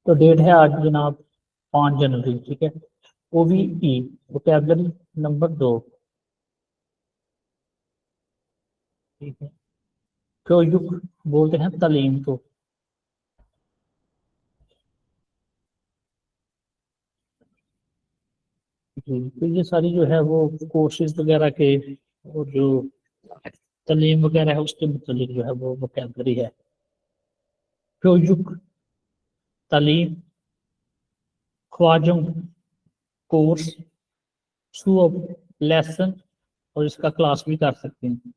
तो डेट है आज जनाब 5 जनवरी, ठीक है। OBE वोकैबुलरी नंबर 2, ठीक है। क्यों युग बोलते हैं तालीम को। जी, तो ये सारी जो है वो कोर्सेज वगैरह के और जो तालीम वगैरह है उसके मुतालिक जो है वो वोकैबुलरी है। क्यों युग तालीम, ख्वाजों कोर्स, सुअब लेसन, और इसका क्लास भी कर सकते हैं।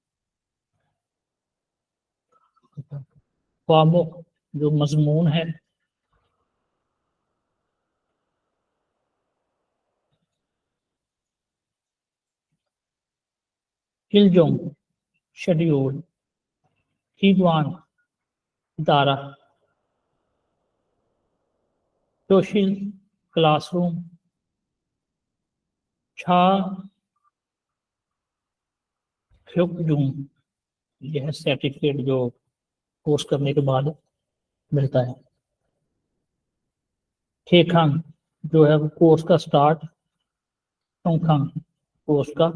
ख्वामों जो मजमून है, किलजों शेड्यूल, खीगवान इदारा, सोशल क्लासरूम, छा ह्युकजूम, यह सर्टिफिकेट जो कोर्स करने के बाद मिलता है। खेखांग जो है वो कोर्स का स्टार्ट, टोंगखांग कोर्स का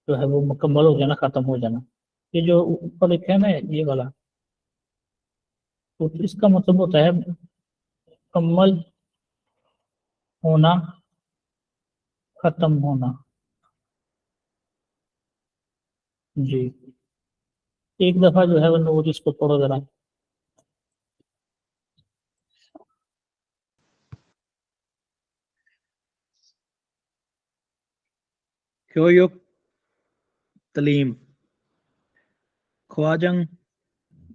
जो है वो मुकम्मल हो जाना, खत्म हो जाना। ये जो ऊपर लिखा है ना ये वाला, तो इसका मतलब होता है मुकम्मल होना, खत्म होना। जी, एक दफा जो है वो नोट इसको पढ़ो जरा। क्यों तलीम, ख्वाजंग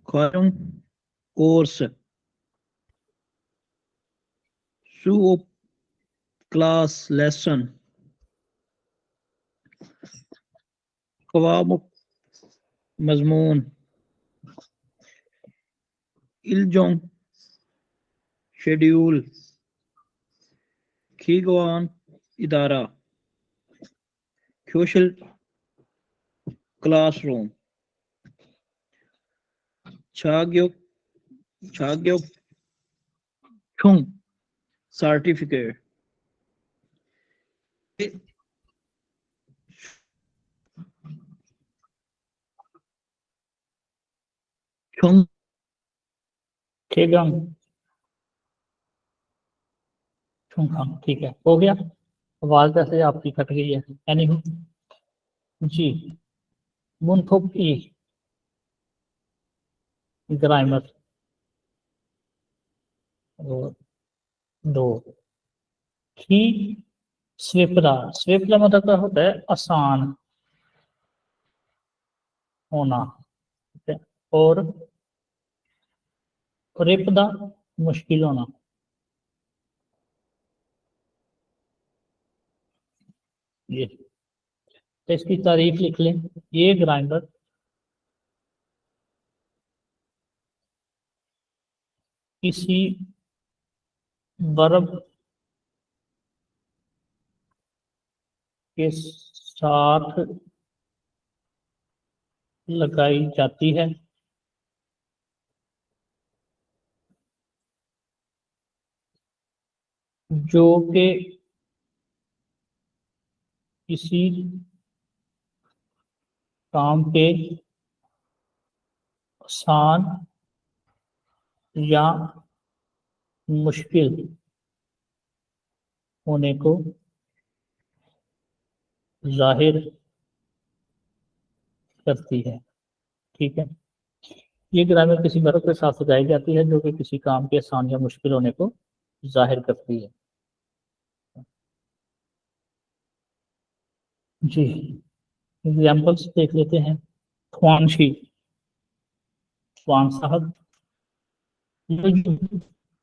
ख्वाजों कोर्स, सू क्लास लेसन, कवाम मजमून, इल्जों शेड्यूल, खीगवान इदारा, सोशल क्लासरूम, छाग्योक छाग्योक छुंग सर्टिफिकेट, छुंग खेगंग छुंगखांग, ठीक है, हो गया। आवाज वैसे आपकी कट गई है। एनीहू, जी, मुनथुप ई ग्रामर और दो, ही स्विपरा, स्विपरा मतलब क्या होता है, आसान होना, ठीक है। और रिपदा मुश्किल होना। ये तो इसकी तारीफ लिख लें। ये ग्राइंडर किसी बर्ब के साथ लगाई जाती है जो कि किसी काम के आसान या मुश्किल होने को जाहिर करती है, ठीक है। ये ग्रामर किसी वर्ब के साथ लगाई जाती है जो कि किसी काम के आसान या मुश्किल होने को जाहिर करती है। जी, एग्जाम्पल्स देख लेते हैं। ख्वानशी, ख्वान साहब,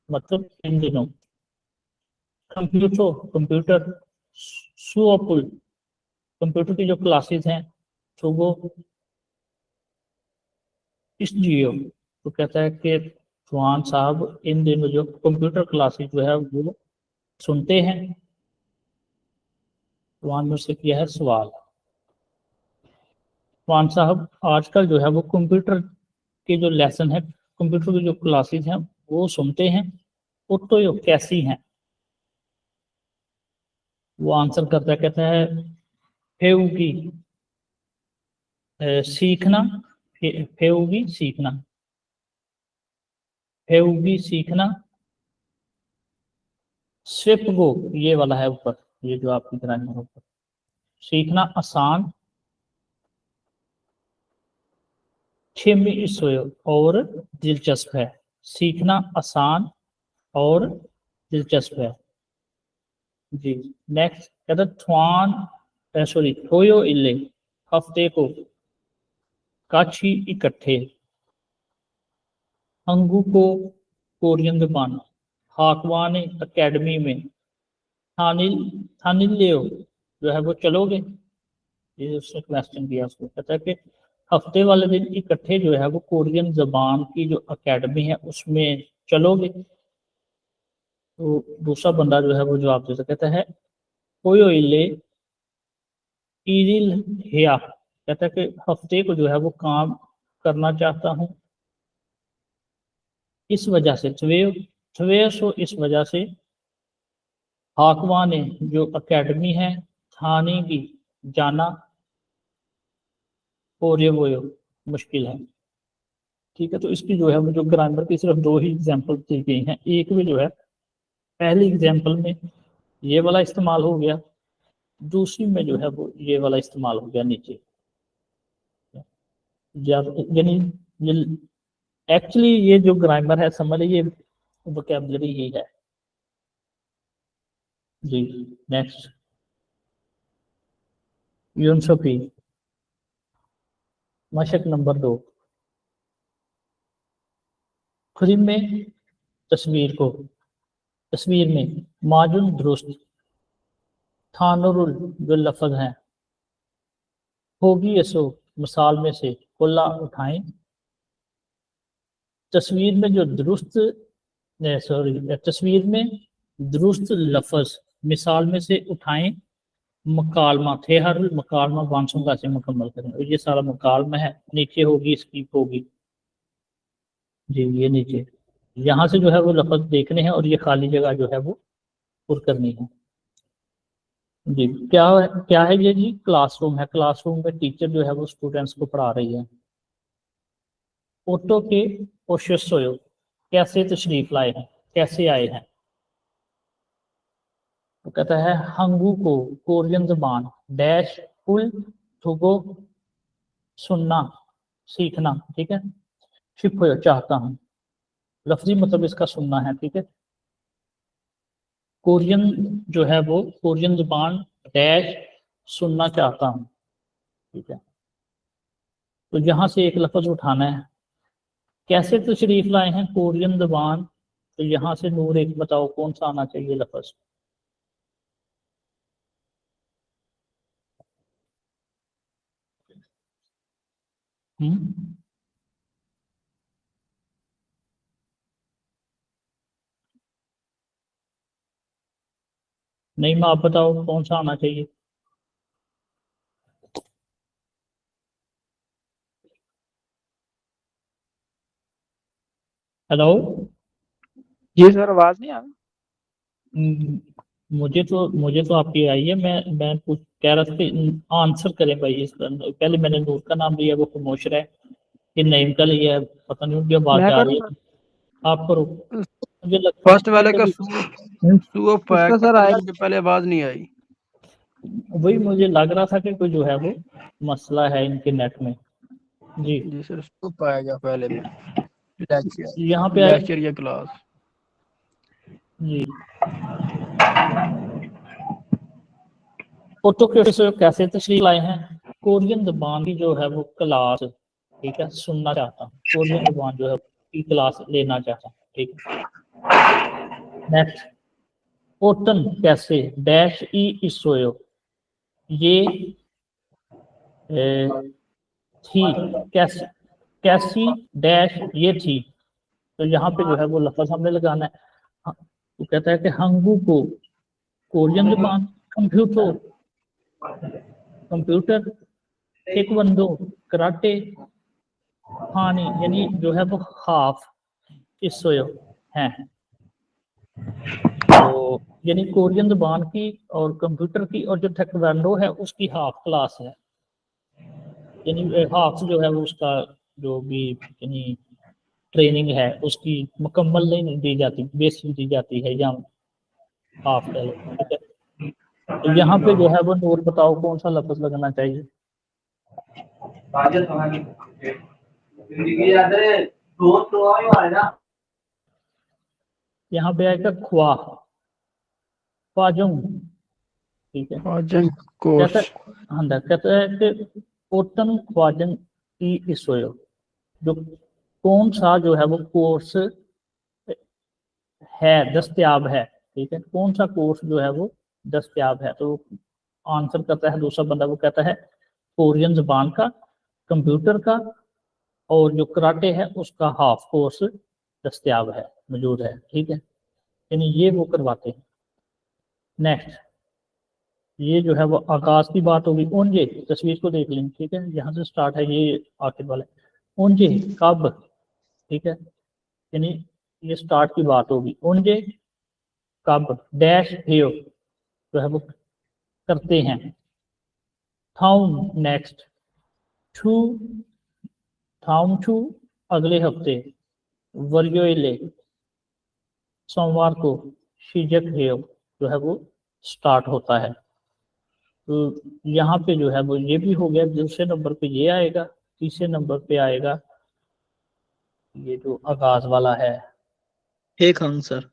मतलब इन दिनों। कंप्यूटर, कंप्यूटर, सुअपुल, कंप्यूटर की जो क्लासेस हैं, तो वो इस जियो तो कहता है कि ख्वान साहब इन दिनों जो कंप्यूटर क्लासेस जो है वो सुनते हैं। ख्वान मुझसे किया है सवाल, ख्वान साहब आजकल जो है वो कंप्यूटर के जो लेसन है, कंप्यूटर की जो क्लासेस हैं वो सुनते हैं। ओटोयो कैसी हैं, वो आंसर करता है, कहता है फेउगी सीखना, फेउगी सीखना, फेउगी सीखना, स्विपगो ये वाला है ऊपर, ये जो आपकी ग्रामर ऊपर, सीखना आसान, छिमी इसोयो और दिलचस्प है, सीखना आसान और दिलचस्प है। जी नेक्स्ट कहता है थ्वान सॉरी थोयो इले हफ्ते को, काची इकट्ठे, अंगू को कोरियन जबान, हाकवान अकेडमी में, थानिल थानिल्यो जो है वो चलोगे, ये उसने क्वेश्चन किया उसको, कहता है कि हफ्ते वाले दिन इकट्ठे जो है वो कोरियन जबान की जो अकेडमी है उसमें चलोगे। तो दूसरा बंदा जो है वो जवाब देता, कहता है कोयो इले ईरिल हिया, कहता है कि हफ्ते को जो है वो काम करना चाहता हूँ, इस वजह से सो इस वजह से, हाकवा ने जो अकेडमी है, थाने की जाना, और ये वो मुश्किल है। ठीक है, तो इसकी जो है वो जो ग्रामर की सिर्फ दो ही एग्जाम्पल दी गई हैं। एक में जो है पहली एग्जाम्पल में ये वाला इस्तेमाल हो गया, दूसरी में जो है वो ये वाला इस्तेमाल हो गया नीचे। यानी एक्चुअली ये जो ग्रामर है समझ लीजिए वोकैबुलरी ही है। जी नेक्स्ट यूनसोफी मशक नंबर 2, खुद में तस्वीर को, तस्वीर में माजुन दुरुस्त, थानुरुल जो लफ्ज हैं, होगी यसो मिसाल में से, कुल्ला उठाएं, तस्वीर में जो दुरुस्त सॉरी तस्वीर में दुरुस्त लफ्ज मिसाल में से उठाएं, मकालमा थे हर मकालमा बांसुंगा से मुकम्मल करें, और ये सारा मकालमा है, नीचे होगी इसकी होगी। जी ये नीचे यहाँ से जो है वो लफ्ज देखने हैं और ये खाली जगह जो है वो पुर करनी है। जी क्या है ये जी, क्लासरूम है, क्लासरूम में टीचर जो है वो स्टूडेंट्स को पढ़ा रही है। ओटो के ओशोयो कैसे तशरीफ लाए हैं, कैसे आए हैं, तो कहता है हंगू को कोरियन जबान डैश फुल थुगो सुनना सीखना, ठीक है, शिप चाहता हूँ, लफ्जी मतलब इसका सुनना है, ठीक है, कोरियन जो है वो कोरियन जुबान डैश सुनना चाहता हूँ, ठीक है, तो यहाँ से एक लफ्ज उठाना है, कैसे तशरीफ लाए हैं कोरियन जुबान, तो यहाँ से नूर एक बताओ कौन सा आना चाहिए लफ्ज। हम्म नहीं मैं आप बताओ कौन सा आना चाहिए। हेलो। जी सर, आवाज नहीं आ रही। हम्म, मुझे तो आपकी आई है, मैं कुछ कह रहा था कि आंसर करें भाई इस पहले मैंने नूर का नाम लिया वो खामोश रहे, कि नईम का लिया है, पता नहीं उनकी आवाज मैं जा रही करूँ है, आप करो। मुझे लगता फर्स्ट वाले का है सू इसका सर करके आएगा। मुझे पहले आवाज नहीं आई। वही मुझे लग रहा था कि कोई जो है वो मसला है इनके नेट में। जी जी सर, सूप आएगा पहले में, लेक्चर यहाँ पे आए लेक्चर या क्लास। जी फोटो कैसे तशरीफ लाए हैं, कोरियन जबान की जो है वो क्लास, ठीक है, सुनना चाहता हूँ, कोरियन जबान जो है की क्लास लेना चाहता हूँ, ठीक है। नेक्स्ट ओटन कैसे डैश ई इसोयो, ये थी, कैसी कैसी डैश ये थी, तो यहाँ पे जो है वो लफ्ज हमने लगाना है। हाँ, तो कहता है कि हंगू को कोरियन जबान, कंप्यूटर कंप्यूटर, टेक्वांडो कराटे, हानि यानी जो है वो हाफ इसोयो है, तो यानी कोरियन ज़बान की और कंप्यूटर की और जो टेक्वांडो है उसकी हाफ क्लास है, यानी हाफ जो है वो उसका जो भी यानी ट्रेनिंग है उसकी मुकम्मल नहीं दी जाती, बेसिक दी जाती है, या हाफ कह लो, ठीक है। तो यहाँ पे जो है वो नूर बताओ कौन सा लफ्ज लगना चाहिए। यहाँ पे आएगा ख्वा, ख्वाजुंग, ठीक है। ख्वाजन कहता कोर्स। है, हाँ कहता है कि ओटन ख्वाजन की इसोयो, जो कौन सा जो है वो कोर्स है, दस्तयाब है, ठीक है, कौन सा कोर्स जो है वो दस्तयाब है। तो आंसर करता है दूसरा बंदा, वो कहता है कोरियन ज़बान का, कंप्यूटर का, और जो कराटे है उसका हाफ कोर्स दस्तयाब है, मौजूद है, ठीक है, यानी ये वो करवाते हैं। नेक्स्ट, ये जो है वो आगाज की बात होगी। ओंजे, तस्वीर को देख लें, ठीक है, यहाँ से स्टार्ट है, ये आखिर वाला है। ओंजे कब, ठीक है, यानी ये स्टार्ट की बात होगी। ओंजे कब डैश हेयो जो है वो करते हैं। थाउन नेक्स्ट, छू थाउन छू अगले हफ्ते, वर्योले सोमवार को, शीजक हेयो जो है वो स्टार्ट होता है। तो यहाँ पे जो है वो ये भी हो गया, दूसरे नंबर पे ये आएगा, तीसरे नंबर पे आएगा ये जो आगाज वाला है, खेखंग सर,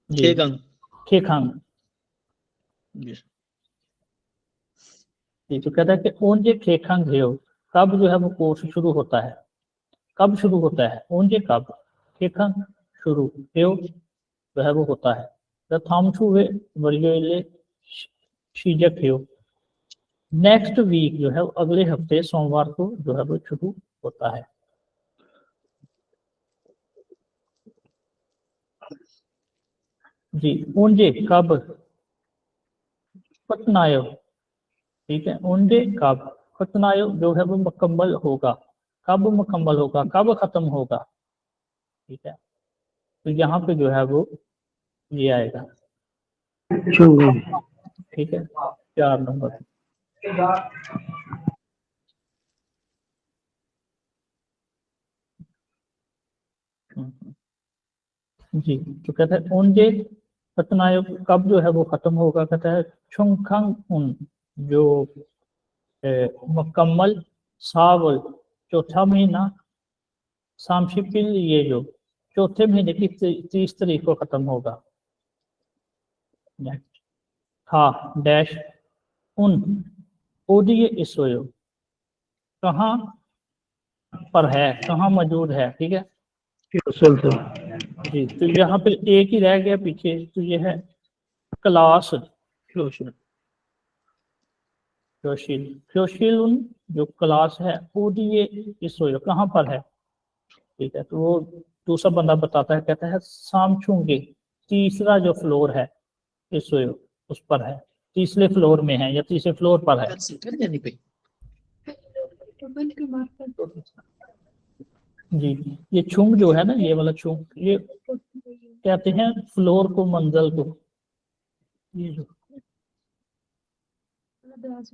जी खेखंग। खेखांग। Yes. जी, तो कहता है कि ओंजे खेखांग हेयो, कब जो है वो कोर्स शुरू होता है, कब शुरू होता है, ओंजे कब, खेखांग शुरू, हेयो जो है वो होता है। द थामछू वे वर्योले शीजक हेयो, नेक्स्ट वीक जो है वो अगले हफ्ते सोमवार को जो है वो शुरू होता है। जी, ओंजे कब पतनायो, ठीक है, ओंजे कब पतनायो जो है वो मुकम्मल होगा, कब मुकम्मल होगा, कब खत्म होगा, ठीक है। तो यहाँ पे जो है वो ये आएगा, ठीक है, 4 नंबर। जी, तो कहता है ओंजे पतनायो कब जो है वो खत्म होगा, कहता है छुंगखंग उन जो मुकम्मल सावल चौथा महीना, सामशिपिल ये जो चौथे महीने की 30 तारीख को खत्म होगा। नेक्स्ट, हाँ डैश उन ओडिए इसोयो कहाँ पर है, कहाँ मौजूद है, ठीक है। जी, तो यहाँ पे एक ही रह गया पीछे, तो ये है क्लास क्लोजर। क्योशिल, क्योशिल उन जो क्लास है ओडीए इसोयो कहाँ पर है, ठीक है। तो वो दूसरा बंदा बताता है, कहता है सामचुंगे तीसरा जो फ्लोर है इसोयो उस पर है, तीसरे फ्लोर में है या तीसरे फ्लोर पर है। जी, ये छुंग जो है ना, ये वाला छुंग, ये कहते हैं फ्लोर को, मंजिल को, ये जो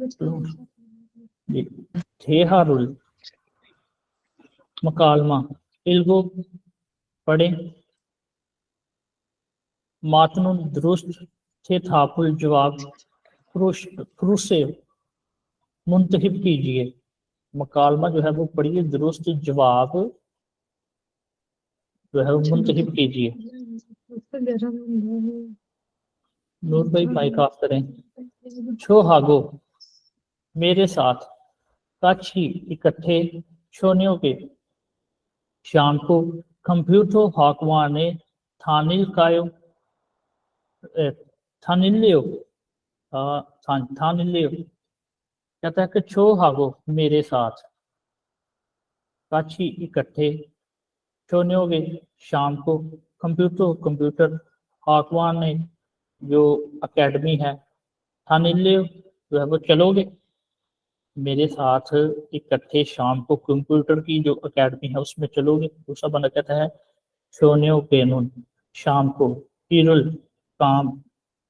फ्लोर। जी, थेहारुल मकालमा इल्गो पढ़े, मातनुन दुरुस्त थे थापुल जवाब क्रूसे मुंतहिब कीजिए, मकालमा जो है वो पढ़िए, दुरुस्त जवाब जो है वो मुंतहिब कीजिए। नूर भाई माइक ऑफ करें। छो हागो मेरे साथ, काछी इकट्ठे, छोनियों के शाम को, कंप्यूटर हाकवा ने थानिल कायो थानिलियो थानिलियो, कहता है कि छो हागो मेरे साथ, काछी इकट्ठे, छोनियों के शाम को, कंप्यूटर हाकवान ने जो एकेडमी है, थानिलियो जो है वो चलोगे मेरे साथ इकट्ठे शाम को कंप्यूटर की जो एकेडमी है उसमें चलोगे। दूसरा बंदा कहता है शोनियो केनून शाम को, कीरुल काम,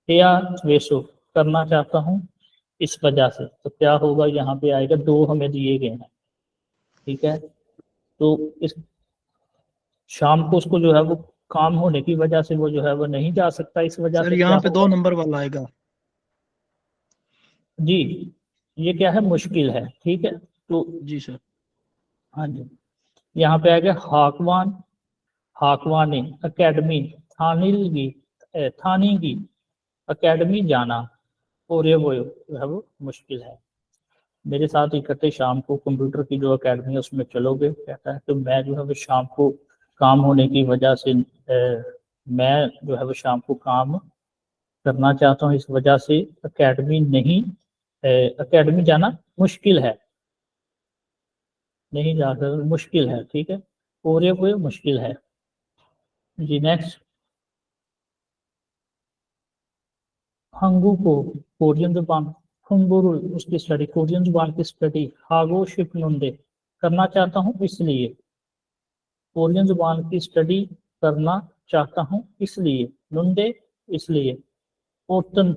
या वेसो करना चाहता हूँ इस वजह से। तो क्या होगा, यहाँ पे आएगा, दो हमें दिए गए हैं, ठीक है। तो इस शाम को उसको जो है वो काम होने की वजह से वो जो है वो नहीं जा सकता, इस वजह सर से क्या यहाँ पे होगा। 2 नंबर वाला आएगा। जी, ये क्या है, मुश्किल है, ठीक है। तो जी सर। हाँ जी, यहाँ पे आएगा हाकवान, हाकवाने अकेडमी, थानिलगी थानीगी अकेडमी जाना, और ये वो जो है वो मुश्किल है। मेरे साथ इकट्ठे शाम को कंप्यूटर की जो अकेडमी है उसमें चलोगे, कहता है। तो मैं जो है वो शाम को काम होने की वजह से मैं जो है वो शाम को काम करना चाहता हूँ, इस वजह से अकेडमी नहीं, अकेडमी जाना मुश्किल है, नहीं जा सकता, मुश्किल है, ठीक है। और ये वो मुश्किल है। जी नेक्स्ट, हंगू को कोरियन जुबान, हुंगुरुल उसकी स्टडी, कोरियन जुबान की स्टडी, हागो शिपनुंडे करना चाहता हूँ इसलिए, कोरियन जुबान की स्टडी करना चाहता हूँ इसलिए, नुंडे इसलिए, ओतन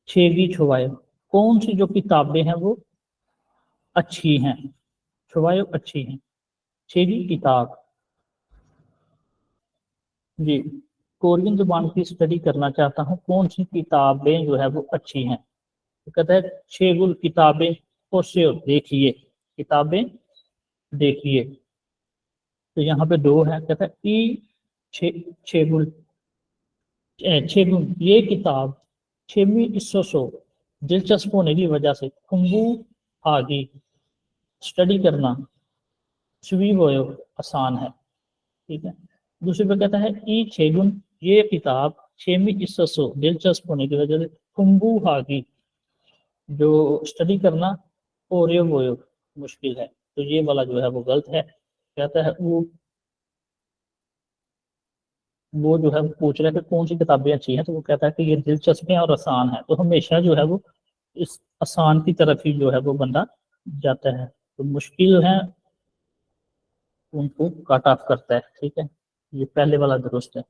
छेगी छुवायो, कौन सी जो किताबें हैं वो अच्छी हैं, छुवायो अच्छी हैं, छेगी किताब। जी, कोरियन जुबान की स्टडी करना चाहता हूँ, कौन सी किताबें जो है वो अच्छी हैं। तो कहता है छेगुल किताबें, और से देखिए, किताबें देखिए। तो यहाँ पे दो है, कहता है ई छेगुल, छेगुल ये किताब, छेमी इसो दिलचस्प होने की वजह से, कुंबू आगी स्टडी करना, स्वी बोयो आसान है, ठीक है। दूसरे पे कहता है ई छेगुन ये किताब, छेमी इसो दिलचस्प होने की वजह से, कुंबू आगी जो स्टडी करना, और ये वो मुश्किल है। तो ये वाला जो है वो गलत है। कहता है वो जो है वो पूछ रहे थे कौन सी किताबें अच्छी हैं, तो वो कहता है कि ये दिलचस्प है और आसान है। तो हमेशा जो है वो इस आसान की तरफ ही जो है वो बंदा जाता है। तो मुश्किल है उनको कट ऑफ करता है, ठीक है। ये पहले वाला दुरुस्त है।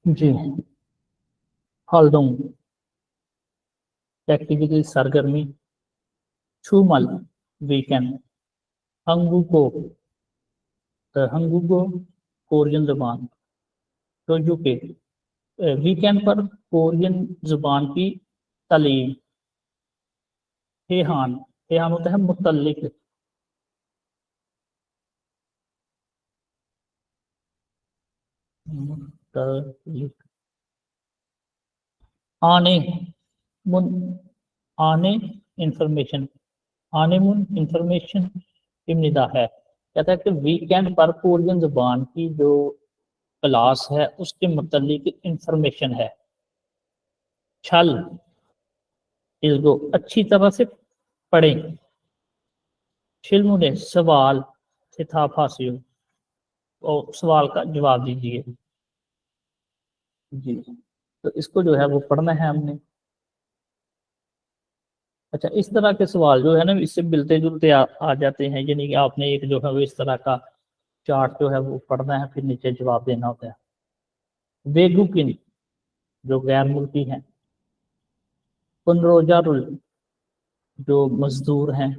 जी, हल्दुंग एक्टिविटी सरगर्मी, छूमल वीकेंड, हंगुको हंगुको कोरियन जुबान, तो यूके वीकेंड पर कोरियन जुबान की तालीम, हेहान, हेहान होता है मुतल्लिक, मुतल्लिक, आने मुन, आने इंफॉर्मेशन, आने मुन इंफॉर्मेशन इम्निदा है। कहता है कि वीकेंड पर कोरियन जुबान की जो क्लास है उसके मुतल्लिक इंफॉर्मेशन है। छल इसको अच्छी तरह से पढ़ें, शिल्मुने सवाल से था फासियो, और सवाल का जवाब दीजिए। जी, तो इसको जो है वो पढ़ना है हमने। अच्छा, इस तरह के सवाल जो है ना इससे मिलते जुलते आ जाते हैं, यानी कि आपने एक जो है वो इस तरह का चार्ट जो है वो पढ़ना है, फिर नीचे जवाब देना होता है। वेगुकिन जो गैर मुल्की हैं, पुनरोजारुल जो मजदूर हैं,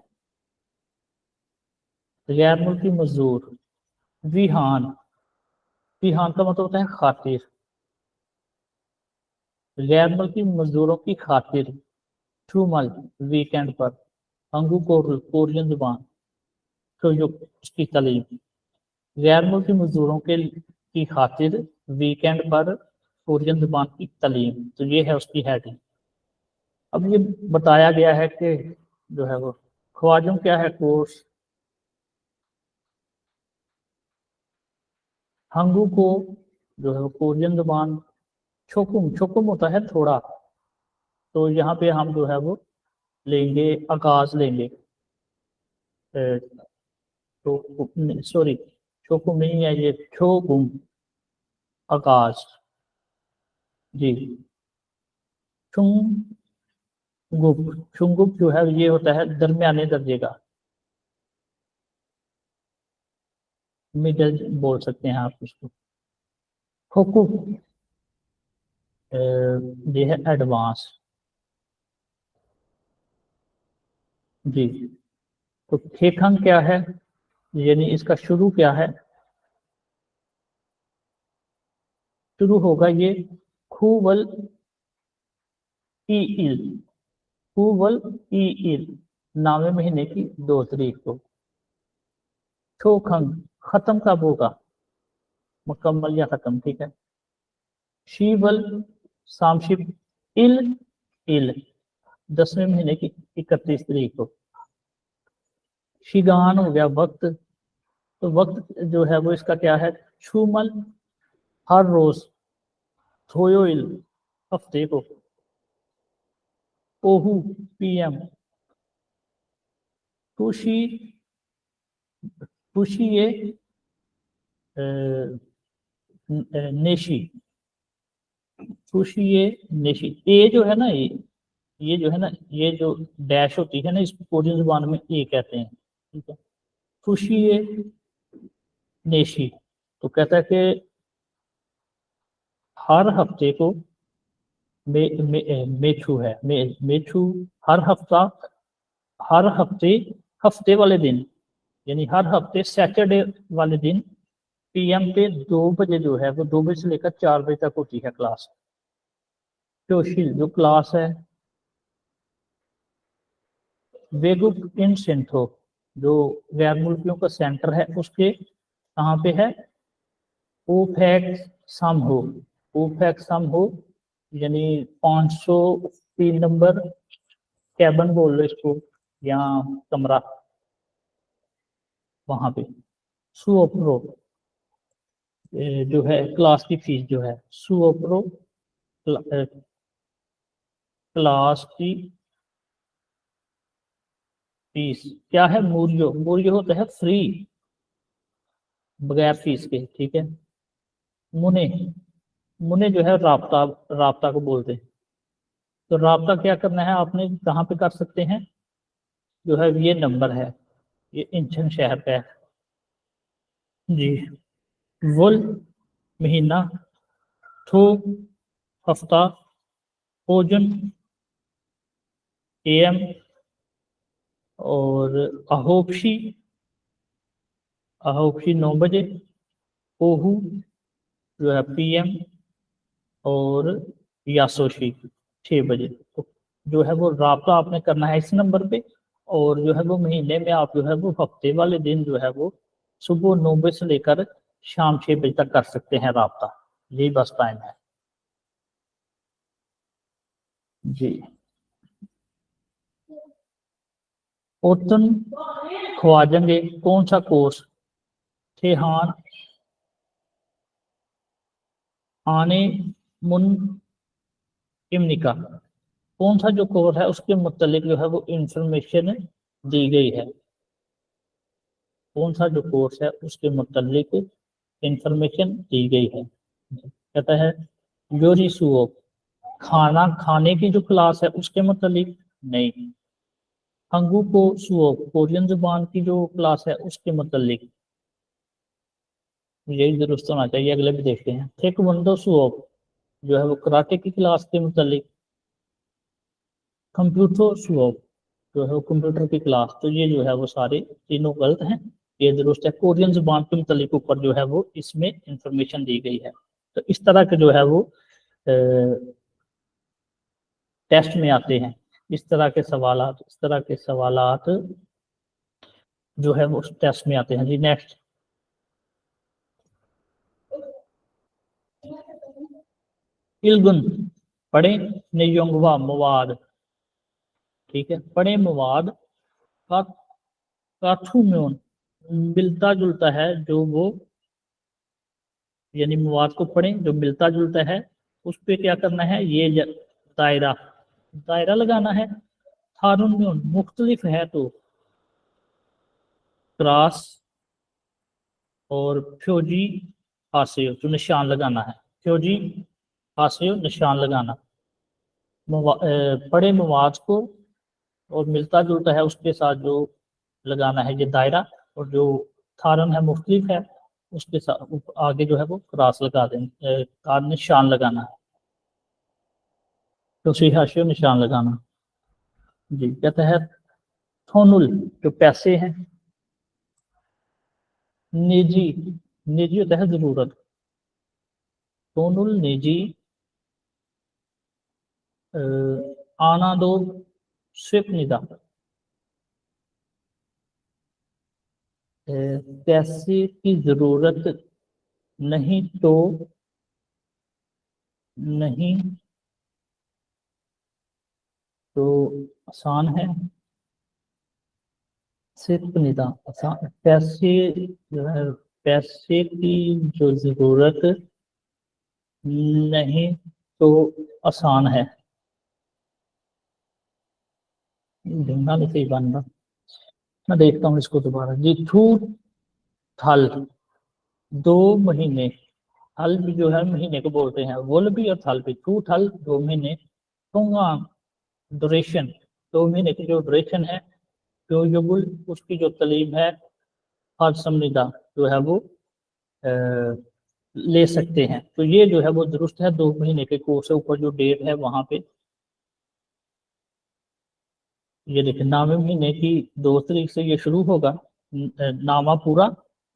गैर मुल्की मजदूर, विहान, विहान का मतलब होता है खातिर, गैर मुल्की मजदूरों की खातिर, ट्रूमल वीकेंड पर, अंगू कोरियन जुबान, तो जो उसकी तालीम, गैर मुल्की मजदूरों के की खातिर वीकेंड पर कोरियन जुबान की तालीम, तो ये है उसकी हेडिंग। अब ये बताया गया है कि जो है वो ख्वाजों क्या है कोर्स, हंगू को जो है वो कोरियन जुबान, छोकुम, छोकुम होता है थोड़ा, तो यहाँ पे हम जो है वो लेंगे आगाज लेंगे, तो सॉरी छोकुम नहीं है ये, छोकुम आगाज। जी, चुंगुप, चुंगुप जो है ये होता है दरमियाने दर्जे का। मिडल बोल सकते हैं आप इसको। हुकूक ये है एडवांस। जी, तो खेखंग क्या है, यानी इसका शुरू क्या है? शुरू होगा ये खूवल ई इल, खूवल ई इल, नावे महीने की 2 तारीख को। छोखंग खत्म कब होगा, मुकम्मल या खत्म, ठीक है। शीवल सामशिप इल इल, 10वें महीने की 31 तारीख को। शिगान हो गया वक्त, तो वक्त जो है वो इसका क्या है? छूमल हर रोज, थोयोइल हफ्ते को, ओहू पीएम, टूशी टूशी ये नेशी, टूशी ये नेशी। ए जो है ना, ये जो है ना, ये जो डैश होती है ना, इसको कोरियन जुबान में ए कहते हैं, ठीक है। टूशी ये नेशी, तो कहता है कि हर हफ्ते को मेछू है, मेछू हर हफ्ता, हर हफ्ते, हफ्ते वाले दिन, यानी हर हफ्ते सैटरडे वाले दिन पीएम पे 2 बजे जो है वो 2 बजे से लेकर 4 बजे तक होती है क्लास। क्योशिल जो क्लास है। वेगुक इन सेंथो जो गैर मुल्कियों का सेंटर है, उसके कहाँ पे है? ओफेक सम हो, ओफेक सम हो, यानी 503 नंबर कैबन बोल लो इसको, या कमरा, वहां पे। सुओप्रो जो है क्लास की फीस जो है, सुओप्रो क्लास की फीस क्या है? मूर्यो, मूर्यो होता है फ्री, बगैर फीस के, ठीक है। मुने, मुने जो है राब्ता, राब्ता को बोलते हैं। तो राब्ता क्या करना है आपने, कहाँ पे कर सकते हैं? जो है ये नंबर है, ये इंचन शहर का है जी। वुल महीना, थो हफ्ता, ओजन एम, और अहोपशी, अहोपशी 9 बजे, ओहू जो है पीएम, और यासोशी 6 बजे। तो जो है वो राब्ता आपने करना है इस नंबर पे, और जो है वो महीने में आप जो है वो हफ्ते वाले दिन जो है वो सुबह 9 बजे से लेकर शाम 6 बजे तक कर सकते हैं राब्ता, यही बस टाइम है जी। ओतन ख्वाजंगे कौन सा कोर्स? थेहान आने मुन इमनिका, कौन सा जो कोर्स है उसके मुतालिक जो है वो इंफॉर्मेशन दी गई है? कौन सा जो कोर्स है उसके मुतालिक इंफॉर्मेशन दी गई है? कहता है योरी सुओ, खाना खाने की जो क्लास है उसके मुतालिक नहीं। हंगू को सुओ, कोरियन जुबान की जो क्लास है उसके मुतालिक, यही दुरुस्त होना चाहिए। अगले भी देखते हैं। टेक वंडो सुओ जो है वो कराटे की क्लास के मुतालिक। कंप्यूटर सुओ जो है वो कंप्यूटर की क्लास, तो ये जो है वो सारे तीनों गलत हैं, ये दुरुस्त है। कोरियन जुबान के मुतालिक ऊपर जो है वो इसमें इंफॉर्मेशन दी गई है। तो इस तरह के जो है वो टेस्ट में आते हैं, इस तरह के सवालात, इस तरह के सवालात जो है वो टेस्ट में आते हैं जी। नेक्स्ट, इल्गुन पढ़े, नियोंगवा मवाद, ठीक है, पढ़े मवाद का काथुम्योन, मिलता जुलता है जो वो, यानी मवाद को पढ़ें जो मिलता जुलता है, उस पे क्या करना है? ये दायरा, दायरा लगाना है। थारुन्योन मुख्तलिफ है तो क्रॉस और फ्योजी हासियो, जो निशान लगाना है, फ्योजी हासियो निशान लगाना। पढ़े मवाद को और मिलता जुलता है उसके साथ जो लगाना है ये दायरा, और जो थारन है मुख्तलिफ है उसके साथ आगे जो है वो क्रॉस लगा दें, का निशान लगाना है, तो उसी हाशिए निशान लगाना। जी, कहता है थोनुल जो पैसे हैं, निजी, निजी होता है जरूरत, थोनुल निजी आना दो स्विप निदा, पैसे की जरूरत नहीं तो नहीं तो आसान है, सिर्फ निदा आसान, पैसे जो है, पैसे की जो जरूरत नहीं तो आसान है, ढूंढना नहीं सही बन रहा, मैं देखता हूँ इसको दोबारा। जी, थू थल 2 महीने, थल भी जो है महीने को बोलते हैं, वुल भी और थल भी, थू थल 2 महीने, थोंगा ड्यूरेशन 2 महीने की जो ड्यूरेशन है, जो युगुल उसकी जो तलीम है, हर समनिदा जो है वो ले सकते हैं। तो ये जो है वो दुरुस्त है, 2 महीने के कोर्स से ऊपर जो डेट है वहां पे ये देखिए, 9वें महीने की 2 तारीख से ये शुरू होगा, नामा पूरा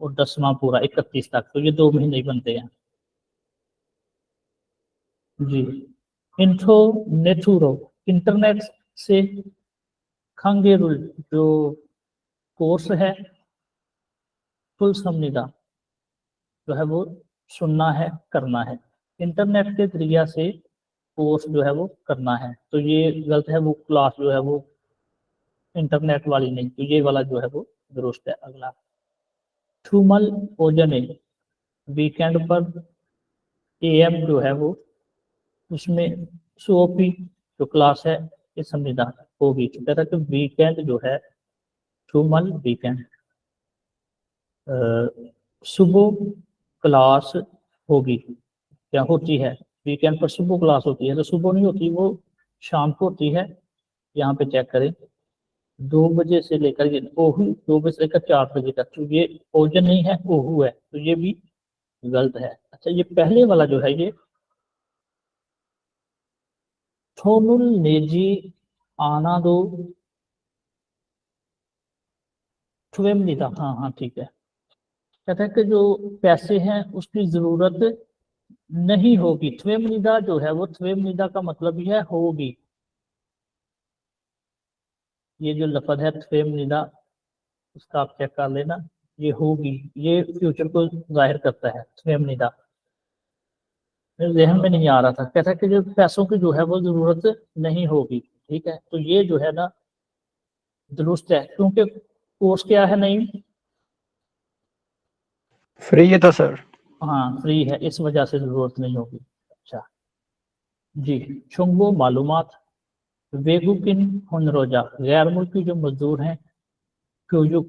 और 10वां पूरा 31 तक, तो ये 2 महीने ही बनते हैं। जी, इंट्रो नेटूरो इंटरनेट से, खंगेरुल जो कोर्स है, फुल समनिदा जो है वो सुनना है, करना है, इंटरनेट के जरिया से कोर्स जो है वो करना है, तो ये गलत है, वो क्लास जो है वो इंटरनेट वाली नहीं, तो ये वाला जो है वो दुरुस्त है। अगला, थूमल ओजने वीकेंड पर, एएम जो है वो उसमें सोपी जो क्लास है ये संविधान होगी, तो कहता है कि वीकेंड जो है, थूमल वीकेंड सुबह क्लास होगी, क्या होती है, वीकेंड पर सुबह क्लास होती है, तो सुबह नहीं होती, वो शाम को होती है। यहाँ पे चेक करें, 2 बजे से लेकर ये ओहू, 2 बजे से लेकर 4 बजे तक, तो ये ओजन नहीं है, ओहू है, तो ये भी गलत है। अच्छा, ये पहले वाला जो है ये थोनुल नेजी आना दो थुवेमनिदा, हाँ हाँ ठीक है, कहता है कि जो पैसे हैं उसकी जरूरत नहीं होगी, थ्वेमनिदा जो है वो, थ्वेमनिदा का मतलब ही है होगी, ये जो लफज है थ्वेमनिदा उसका आप चेक कर लेना, ये होगी, ये फ्यूचर को जाहिर करता है थ्वेमनिदा, मेरे जहन में नहीं आ रहा था। कहता है कि जो पैसों की जो है वो जरूरत नहीं होगी, ठीक है, तो ये जो है ना दुरुस्त है, क्योंकि कोर्स क्या है, नहीं फ्री है तो सर। हाँ फ्री है, इस वजह से जरूरत नहीं होगी। अच्छा जी, शुंगो मालूमात वेगुकिन हुनरोजा गैर मुल्की जो मजदूर हैं, क्योजुक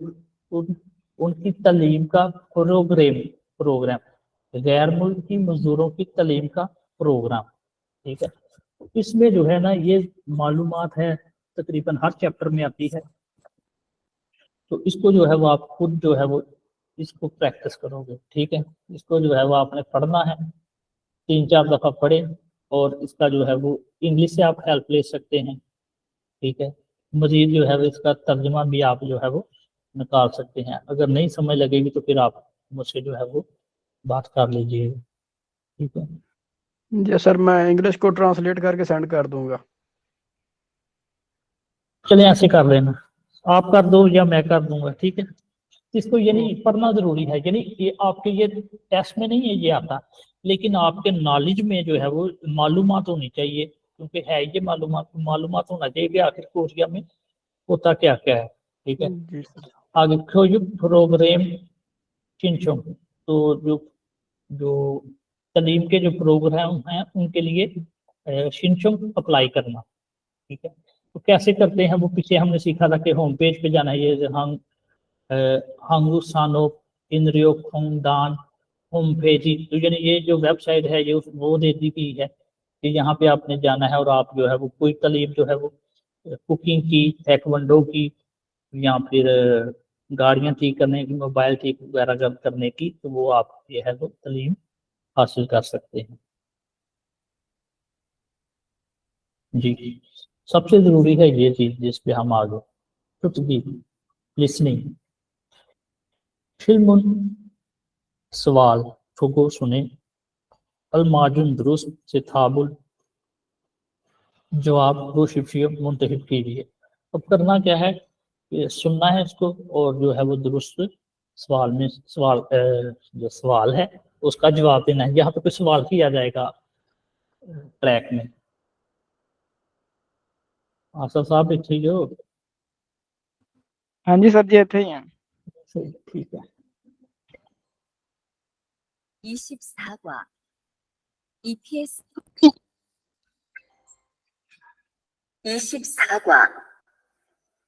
उनकी तालीम का प्रोग्राम, प्रोग्राम गैर मुल्की मजदूरों की तालीम का प्रोग्राम, ठीक है, इसमें जो है ना ये मालूमात है, तकरीबन हर चैप्टर में आती है, तो इसको जो है वो आप खुद जो है वो इसको प्रैक्टिस करोगे, ठीक है, इसको जो है वो आपने पढ़ना है, 3-4 दफा पढ़े, और इसका जो है वो इंग्लिश से आप हेल्प ले सकते हैं, ठीक है, मजीद जो है वो इसका तर्जमा भी आप जो है वो निकाल सकते हैं, अगर नहीं समझ लगेगी तो फिर आप मुझसे जो है वो बात कर लीजिएगा, ठीक है। जी सर, मैं इंग्लिश को ट्रांसलेट करके सेंड कर दूंगा। चलिए ऐसे कर लेना, आप कर दो या मैं कर दूंगा, ठीक है, इसको ये नहीं पढ़ना जरूरी है, यानी ये आपके ये टेस्ट में नहीं है ये आता, लेकिन आपके नॉलेज में जो है वो मालूमात होनी चाहिए, क्योंकि है ये मालूमात, मालूमात होना चाहिए कि आखिर कोर्स में होता क्या क्या है, ठीक है। जी सर। आगे खोजुक प्रोग्राम चिंचों, तो जो जो तालीम के जो प्रोग्राम हैं उनके लिए शिनचों अप्लाई करना, ठीक है, तो कैसे करते हैं वो पीछे हमने सीखा था कि होम पेज पे जाना है, ये हम हांगू सानो इंद्रियो खोंगदान होम पेजी, तो यानी ये जो वेबसाइट है ये वो दे दी गई है कि यहाँ पे आपने जाना है और आप जो है वो कोई तालीम जो है वो कुकिंग की, टैekwondo की, या फिर गाड़ियाँ ठीक करने की, मोबाइल ठीक वगैरह करने की, तो वो आप ये है वो तालीम हासिल कर सकते हैं। जी, सबसे ज़रूरी है ये चीज़ जिस पे हम आगे खुतबी लिसनिंग। फिल्म सवाल को सुने, अलमाजुन दुरुस्त से थाबुल जवाब रोशिफियो मुंतहिब कीजिए। अब करना क्या है कि सुनना है इसको, और जो है वो दुरुस्त सवाल में जो सवाल है उसका जवाब देना है। यहाँ पे कोई सवाल किया जाएगा ट्रैक में। आसफ साहब ठीक हो? हाँ जी सर जी, ਇੱਥੇ ही हैं। सही, ठीक है। 24과 EPS 24과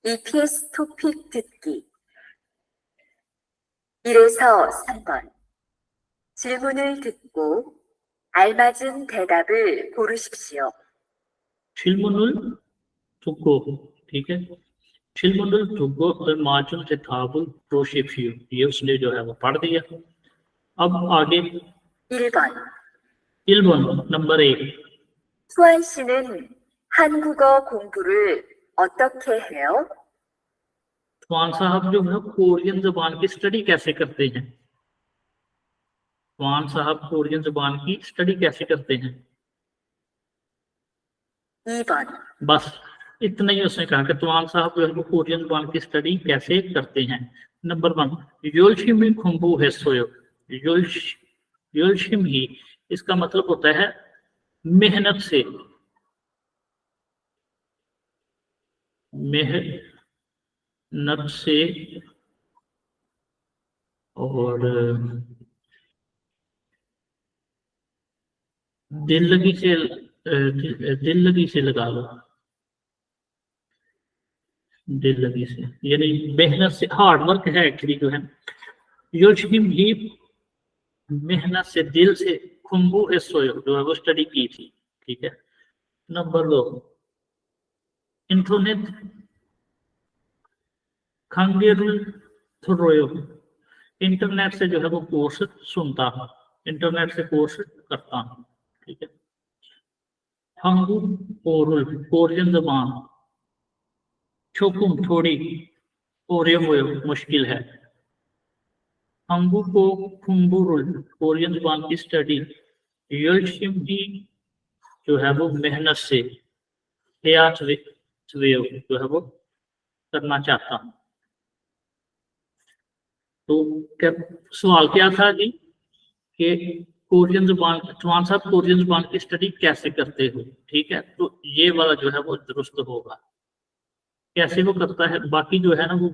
EPS 토픽 듣기 1에서 3번 질문을 듣고 알맞은 대답을 고르십시오. शिलमुनुल तुको, ठीक है। शिलमुनुल तुको अलमाजुन से थाबुल रोशिफियो, ये उसने जो है वो पढ़ दिया। अब आगे 1번 1번 नंबर 1, 수환 씨는 한국어 공부를 어떻게 해요? स्वान साहब जो है कोरियन जुबान की स्टडी कैसे करते हैं? स्वान साहब कोरियन जुबान की स्टडी कैसे करते हैं? 2번 बस इतना ही उसने कहा कि स्वान साहब जो है वो कोरियन जुबान की स्टडी कैसे करते हैं। नंबर 1, योलशिम ही खुम्बू है सोयो। योलशिम ही, इसका मतलब होता है मेहनत से, मेहनत से, और दिल लगी से, दिल लगी से लगा लो, दिल लगी से, यानी मेहनत से, हार्ड वर्क है एक्चुअली जो है। योशिम ही मेहनत से, दिल से, खुम्बू है सोयो, जो है वो स्टडी की थी, ठीक है। नंबर 2, इंटरनेट खंगेरुल थ्रोयो, इंटरनेट से जो है वो कोर्स सुनता हूँ, इंटरनेट से कोर्स करता हूँ, ठीक है। हंगू ओरुल, कोरियन जबान, छोकुम थोड़ी, ओरियो मुश्किल है। हंगू को खुम्बुरुल, कोरियन जबान की स्टडी, योलशिम ही जो है वो मेहनत से, हयात जो है वो करना चाहता हूँ। तो क्या सवाल क्या था जी कि कोरियन जुबान, चौहान साहब कोरियन जुबान की स्टडी कैसे करते हो, ठीक है। तो ये वाला जो है वो दुरुस्त होगा, कैसे वो करता है। बाकी जो है ना वो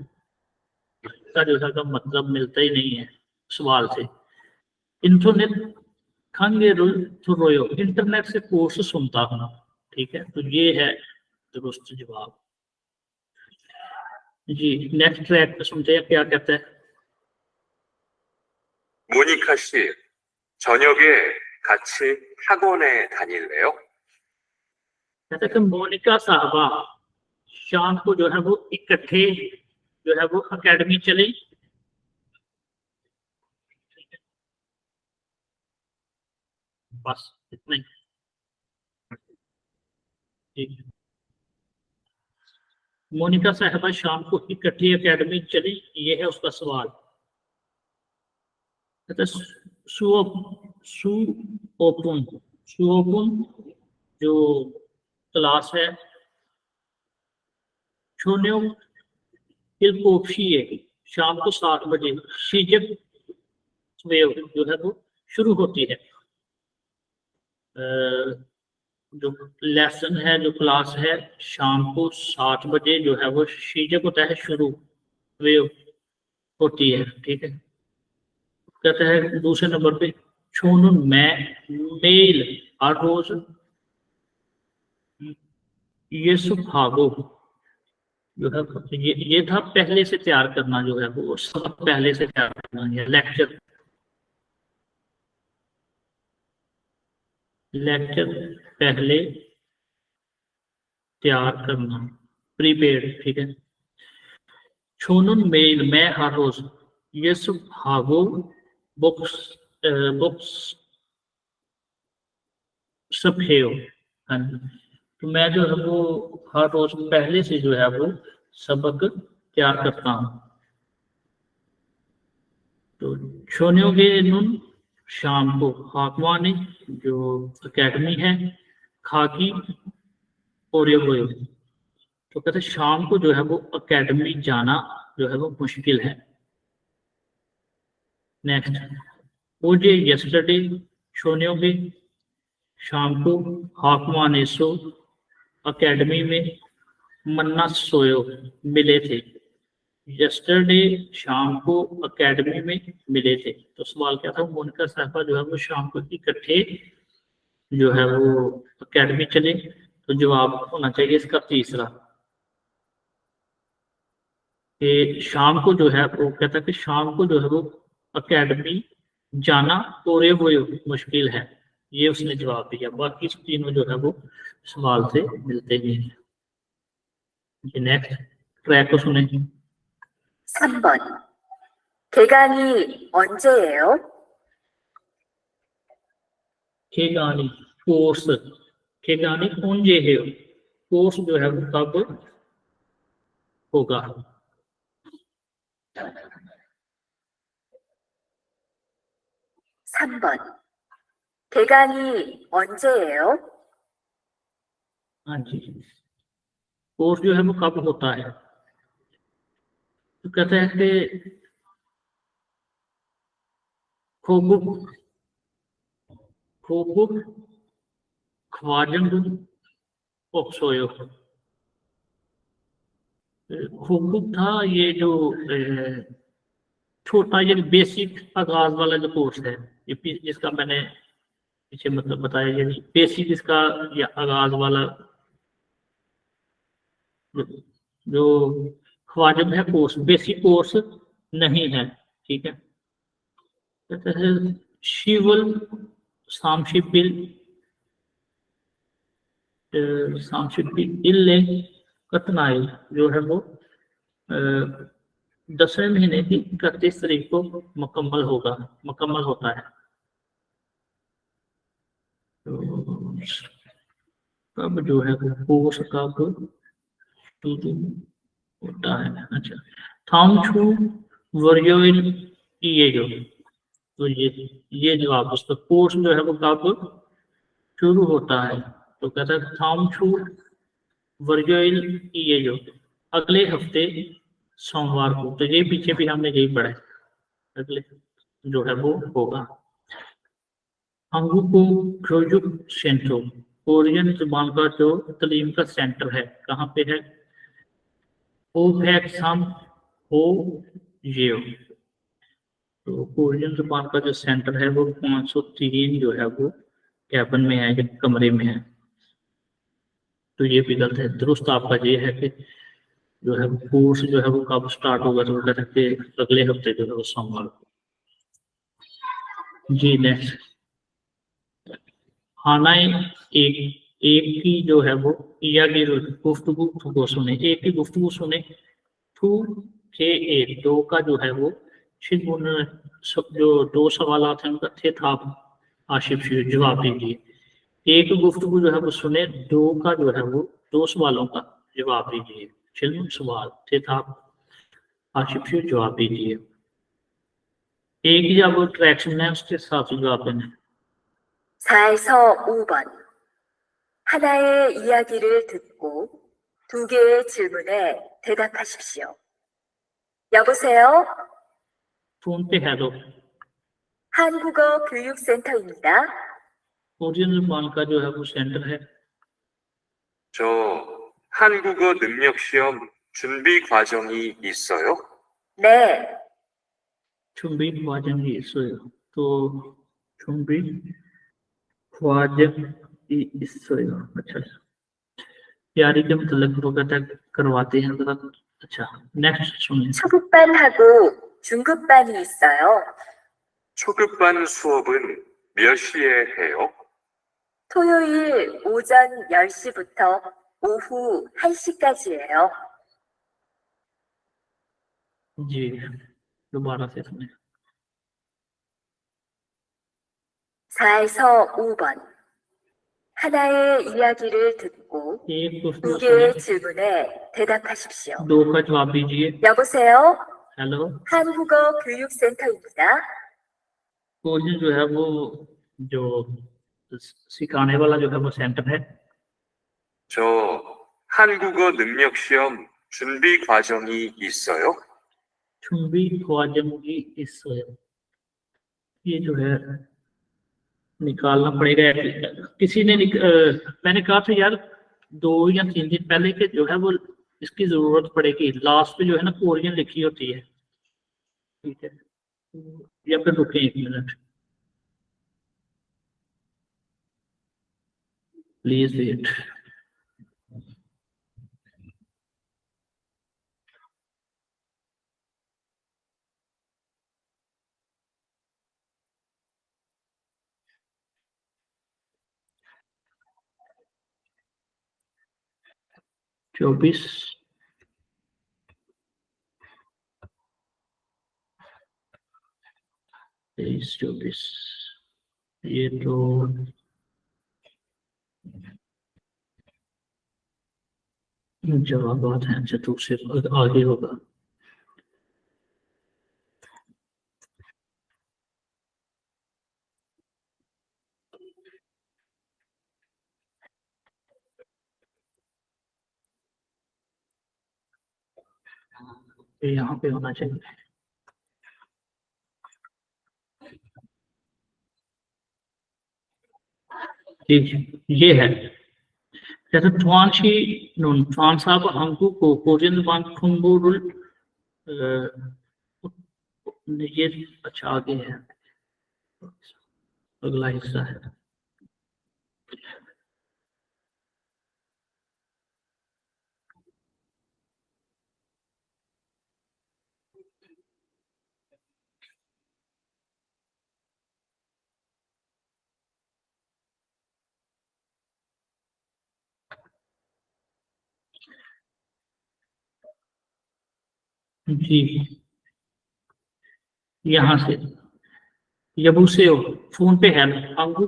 का जो है का मतलब मिलता ही नहीं है सवाल से। इंटरनेट खंगे रोयो, इंटरनेट से कोर्स सुनता हूँ, ठीक है। तो ये है दुरुस्त जवाब जी। नेक्स्ट ट्रैक पे सुनते हैं क्या कहता है। 모니카 씨, 저녁에 같이 학원에 다닐래요? कहते हैं कि मोनिका साहबा शाम को जो है वो इकट्ठे जो है वो एकेडमी चले। बस इतना ही, ठीक है। मोनिका साहबा शाम को इकट्ठे एकेडमी चली, ये है उसका सवाल। कहते सु सु ओपन, सु ओपन जो क्लास है, छोन्यो है शाम को 7 बजे, शीजक वेव जो है वो शुरू होती है। जो लेसन है, जो क्लास है, शाम को 7 बजे जो है वो शीजक होता है, शुरू वेव होती है, ठीक है। कहता है दूसरे नंबर पे छोनुन मैं मेल हर रोज ये सुभागो जो है ये था पहले से तैयार करना, जो है वो सब पहले से तैयार करना है। लेक्चर पहले तैयार करना, प्रीपेड, ठीक है। 저는 매일 하루 연습하고 복습해요। हाँ जी, तो मैं जो है वो हर रोज पहले से जो है वो सबक तैयार करता हूँ। तो शोन्योगे शाम को हाकवानी जो एकेडमी है खाकी और ये तो कहते शाम को जो है वो एकेडमी जाना जो है वो मुश्किल है। नेक्स्ट, मुझे यस्टरडे शोन्योगे शाम को हाकवाने सो एकेडमी में मन्ना सोयो मिले थे। यस्टरडे शाम को एकेडमी में मिले थे। तो सवाल क्या था, मोनिका साहबा जो है वो शाम को इकट्ठे जो है वो एकेडमी चले। तो जवाब होना चाहिए इसका तीसरा, कि शाम को जो है वो कहता है कि शाम को जो है वो एकेडमी जाना और ये वो मुश्किल है। ये उसने जवाब दिया। बाकी तीनों जो है वो सवाल से मिलते ही हैं। नेक्स्ट ट्रैक को सुने। 3번. 개강이 언제예요? खेगानी कोर्स, खेगानी कौन है कोर्स जो है वो कब होगा। 3번. 개강이 언제예요? हाँ जी, कोर्स जो है वो कब होता है। तो कहते हैं कि खोबुक खोबुक ख्वाजंग ओक्सोयो। खोबुक था ये जो छोटा ये बेसिक आगाज वाला जो कोर्स है, ये जिसका मैंने पीछे मतलब बताया, ये बेसिक इसका या आगाज वाला जो ख्वाजम है कोर्स, बेसिक कोर्स नहीं है। ठीक है, कहते हैं शिवल सामशिपिल इल्ले कतनाई जो है वो 10वें महीने की 31 तारीख को मुकम्मल होता है। तो कब जो है वो कोर्स कब होता है। अच्छा, थामछू वर्योइल ये जो, तो ये जवाब उसका कोर्स जो है वो कब शुरू होता है। तो कहता है थामछू वर्योइल ये जो अगले हफ्ते सोमवार को। तो ये पीछे भी हमने यही पढ़ा है, अगले जो है वो होगा। अंगू को सेंट्रो कोरियन जुबान का जो तालीम का सेंटर है कहाँ पे है। ओफेक्सम हो ये, तो कोरियन जुबान का जो सेंटर है वो 503 जो है वो कैबिन में है, कमरे में है। तो ये भी गलत है। दुरुस्त आपका ये है कि जो है कोर्स जो है वो कब स्टार्ट होगा। तो कह सकते अगले हफ्ते जो है वो सोमवार को। जी नेक्स्ट, हानाए एक की जो है वो या की गुफ्तगू को सुने, एक की गुफ्तगू सुने। टू थे एक, दो का जो है वो सब जो दो सवाल हैं उनका थे था आशिफ जवाब दीजिए। एक गुफ्तगू जो है वो सुने, दो का जो है वो दो सवालों का जवाब दीजिए। चलिए सवाल थे था आशिफ जवाब दीजिए। एक या वो ट्रैक सुनना है उसके हिसाब से जवाब देना। 4에서 5번. 하나의 이야기를 듣고 2개의 질문에 대답하십시오. 여보세요? फोन पे हेलो, 한국어 교육센터입니다. कोरियन जुबान का जो है वो सेंटर है। 저 한국어 능력 시험 준비 과정이 있어요? 네, चुंबी ख्वाजन की सोयो, तो चुंबी ख्वाजन की सोयो। अच्छा, प्यारी के मतलब वो कहता है करवाते हैं जरा। अच्छा नेक्स्ट सुनिए। 초급반하고 중급반이 있어요. 초급반 수업은 몇 시에 해요? 토요일 오전 10시부터 오후 1시까지예요. जी दोबारा से सुने। 4에서 5번. 하나의 이야기를 듣고 एक प्रश्न 두 सुने, 개의 질문에 대답하십시오. दो का जवाब दीजिए। 여보세요? हेलो, 한국어 교육센터입니다. कोचिंग जो है वो जो सिखाने वाला जो है वो सेंटर है। 저 한국어 능력 시험 준비 과정이 있어요? चुंबी ख्वाजमगी इस ये जो है निकालना पड़ेगा। किसी ने मैंने कहा था यार 2 या 3 दिन पहले के जो है वो इसकी जरूरत पड़ेगी। लास्ट पे जो है ना कोरियन लिखी होती है, ठीक है। या फिर रुके 1 मिनट प्लीज वेट। चौबीस 23 24 ये तो जवाब है दूसरे आगे होगा। यहाँ पे होना चाहिए। ठीक, ये है जैसे ट्वानशी नून ट्वान साहब हमको को कोरियन बांग खुंबुरुल ये अच्छा आगे है, अगला हिस्सा है। जी यहाँ से यबूसेओ फोन पे है अंगू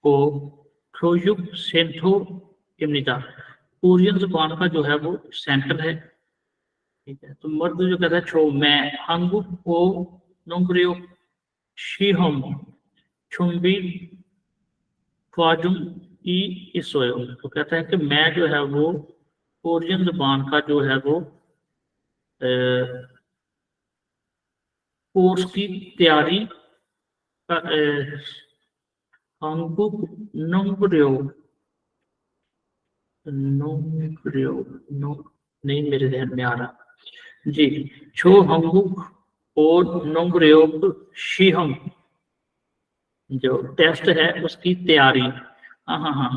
को क्रोयुक सेंथो इम्निता कोरियन जुबान का जो है वो सेंटर है, ठीक है। तो मर्द जो कहता है छो मैं अंगू को नोंग्रियो शीहम छुंबी ख्वाजुम ई इसोयो, तो कहता है कि मैं जो है वो कोरियन जुबान का जो है वो कोर्स की तैयारी 한국 농구력 नहीं मेरे ध्यान में आ रहा जी। छो हंगुक और नोंगरेयोग शिहम जो टेस्ट है उसकी तैयारी। हाँ हाँ हाँ,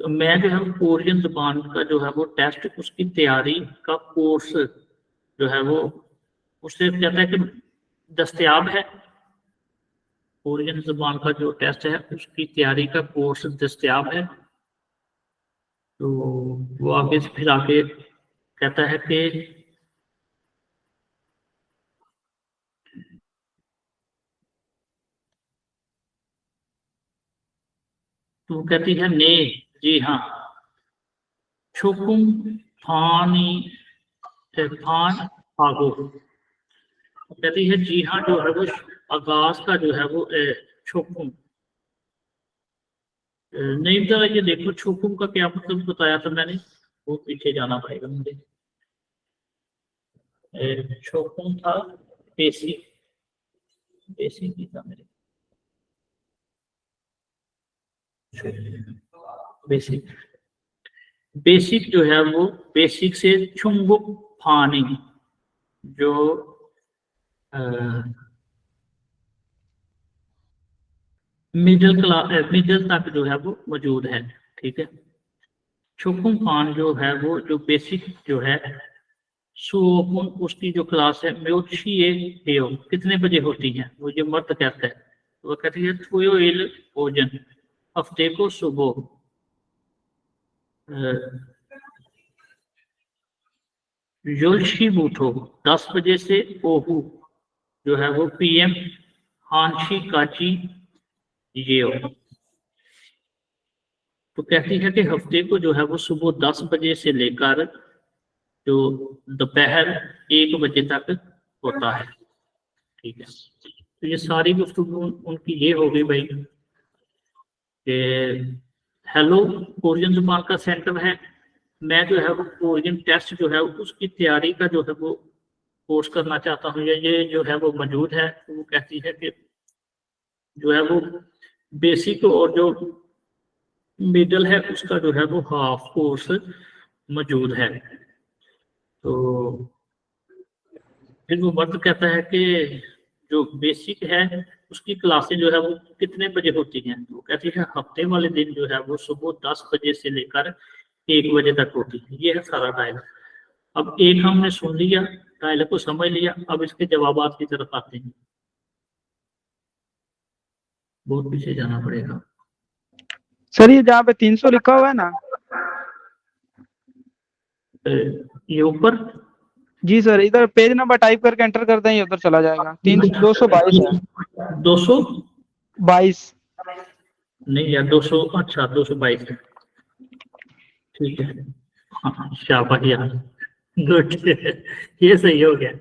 तो मैं जो है कोरियन जुबान का जो है वो टेस्ट उसकी तैयारी का कोर्स जो है वो उससे कहता है कि दस्तयाब है। कोरियन जुबान का जो टेस्ट है उसकी तैयारी का कोर्स दस्तयाब है। तो वो आगे से फिर आगे कहता है कि तो कहती है ने जी हाँ छुकुम फानी फान आगो, कहती है जी हाँ जो है वो आगाज का जो है वो छुकुम नहीं था। ये देखो छुकुम का क्या मतलब बताया था मैंने, वो पीछे जाना पड़ेगा मुझे। छुकुम था बेसिक ही था मेरे बेसिक जो है वो बेसिक से छुंगुक फानी जो मिडिल तक जो है वो मौजूद है, ठीक है। छुकुम फान जो है वो जो बेसिक जो है सुओपुन उसकी जो क्लास है कितने बजे होती है, वो जो मर्द कहता है। तो वो कहती है थोयो इल भोजन हफ्ते को सुबह योलशी बूथो 10 बजे से ओहू जो है वो PM हांशी काची ये हो। तो कहती है कि हफ्ते को जो है वो सुबह 10 बजे से लेकर जो दोपहर 1 बजे तक होता है। ठीक है, तो ये सारी गुफ्तगू उनकी ये हो गई भाई कि हेलो कोरियन जुबान का सेंटर है, मैं जो है वो कोरियन टेस्ट जो है उसकी तैयारी का जो है वो कोर्स करना चाहता हूँ, या ये जो है वो मौजूद है। तो वो कहती है कि जो है वो बेसिक और जो मिडल है उसका जो है वो हाफ कोर्स मौजूद है। तो फिर वो मर्द कहता है कि जो बेसिक है उसकी क्लासें जो है वो कितने बजे होती हैं। तो कहती है हफ्ते वाले दिन जो है वो सुबह 10 बजे से लेकर 1 बजे तक होती है। ये है सारा डायलॉग। अब एक हमने सुन लिया, डायलॉग को समझ लिया, अब इसके जवाबात की तरफ आते हैं। बहुत पीछे जाना पड़ेगा सर। ये जहाँ पे 300 लिखा हुआ है ना, ये ऊपर जी सर, इधर पेज नंबर टाइप करके एंटर कर दें, ये उधर चला जाएगा। 222 है। 222 नहीं यार 200, अच्छा 222 है, ठीक है। हाँ शाबाश यार, गुड, ये सही हो गया।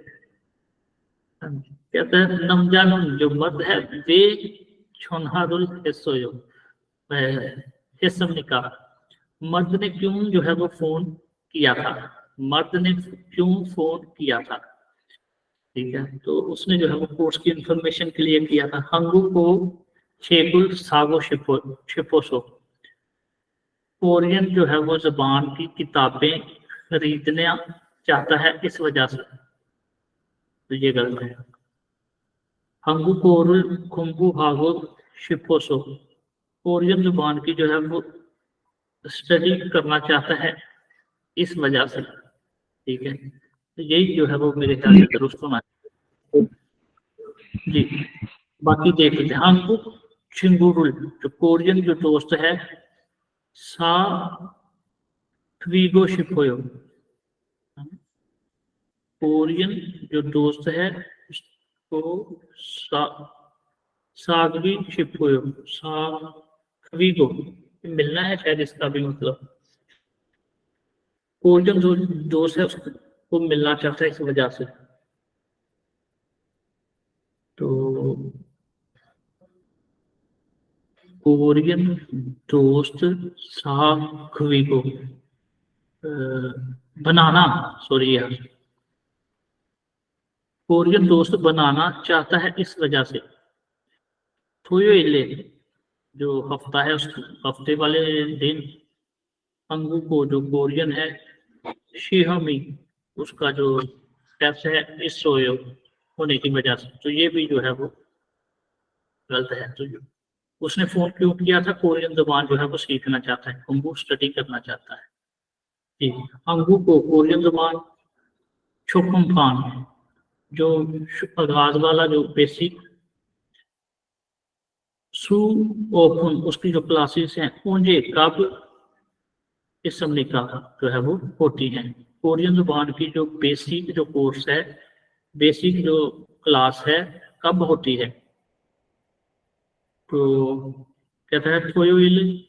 कहते हैं नमजानुन जो मर्द है वे छोनहारुल हिस्सोयो हिस्सम का मर्द ने क्यों जो है वो फोन किया था, मर्द ने क्यों फोन किया था। ठीक है, तो उसने जो है वो कोर्स की इंफॉर्मेशन के लिए किया था। हंगू को शेकुल सागो शिपोसो कोरियन जो है वो जबान की किताबें खरीदना चाहता है इस वजह से। तो ये गलत है। हंगू कोरुल कुंगू हागो शिपोसो कोरियन जुबान की जो है वो स्टडी करना चाहता है इस वजह से। ठीक है, तो यही जो है वो मेरे ख्याल से दुरुस्त होना जी। बाकी देख लेते हैं। हंगू चिंगुरुल जो कोरियन जो दोस्त है सा ट्वीगो शिपोयो कोरियन जो दोस्त है उसको सागवी शिपोयो सागवीगो मिलना है शायद, इसका भी मतलब कोरियन जो दोस्त है उसको मिलना चाहता है इस वजह से। तो कोरियन दोस्त सागवीगो बनाना, सॉरी यार, कोरियन दोस्त बनाना चाहता है इस वजह से। थोयो इले जो हफ्ता है उस हफ्ते वाले दिन अंगू को जो कोरियन है शिहमी उसका जो टेस्ट है इस सोयो होने की वजह से। तो ये भी जो है वो गलत है। तो उसने फोन क्यों किया था, कोरियन जुबान जो है वो सीखना चाहता है, अंगू स्टडी करना चाहता है। ठीक, अंगू को कोरियन जुबान छोकम फान जो आगाज वाला जो बेसिक सू ओपन उसकी जो क्लासेस हैं उनके कब इस समझने का जो है वो होती हैं। कोरियन जुबान की जो बेसिक जो कोर्स है, बेसिक जो क्लास है कब होती है। तो कहता है थोयोइल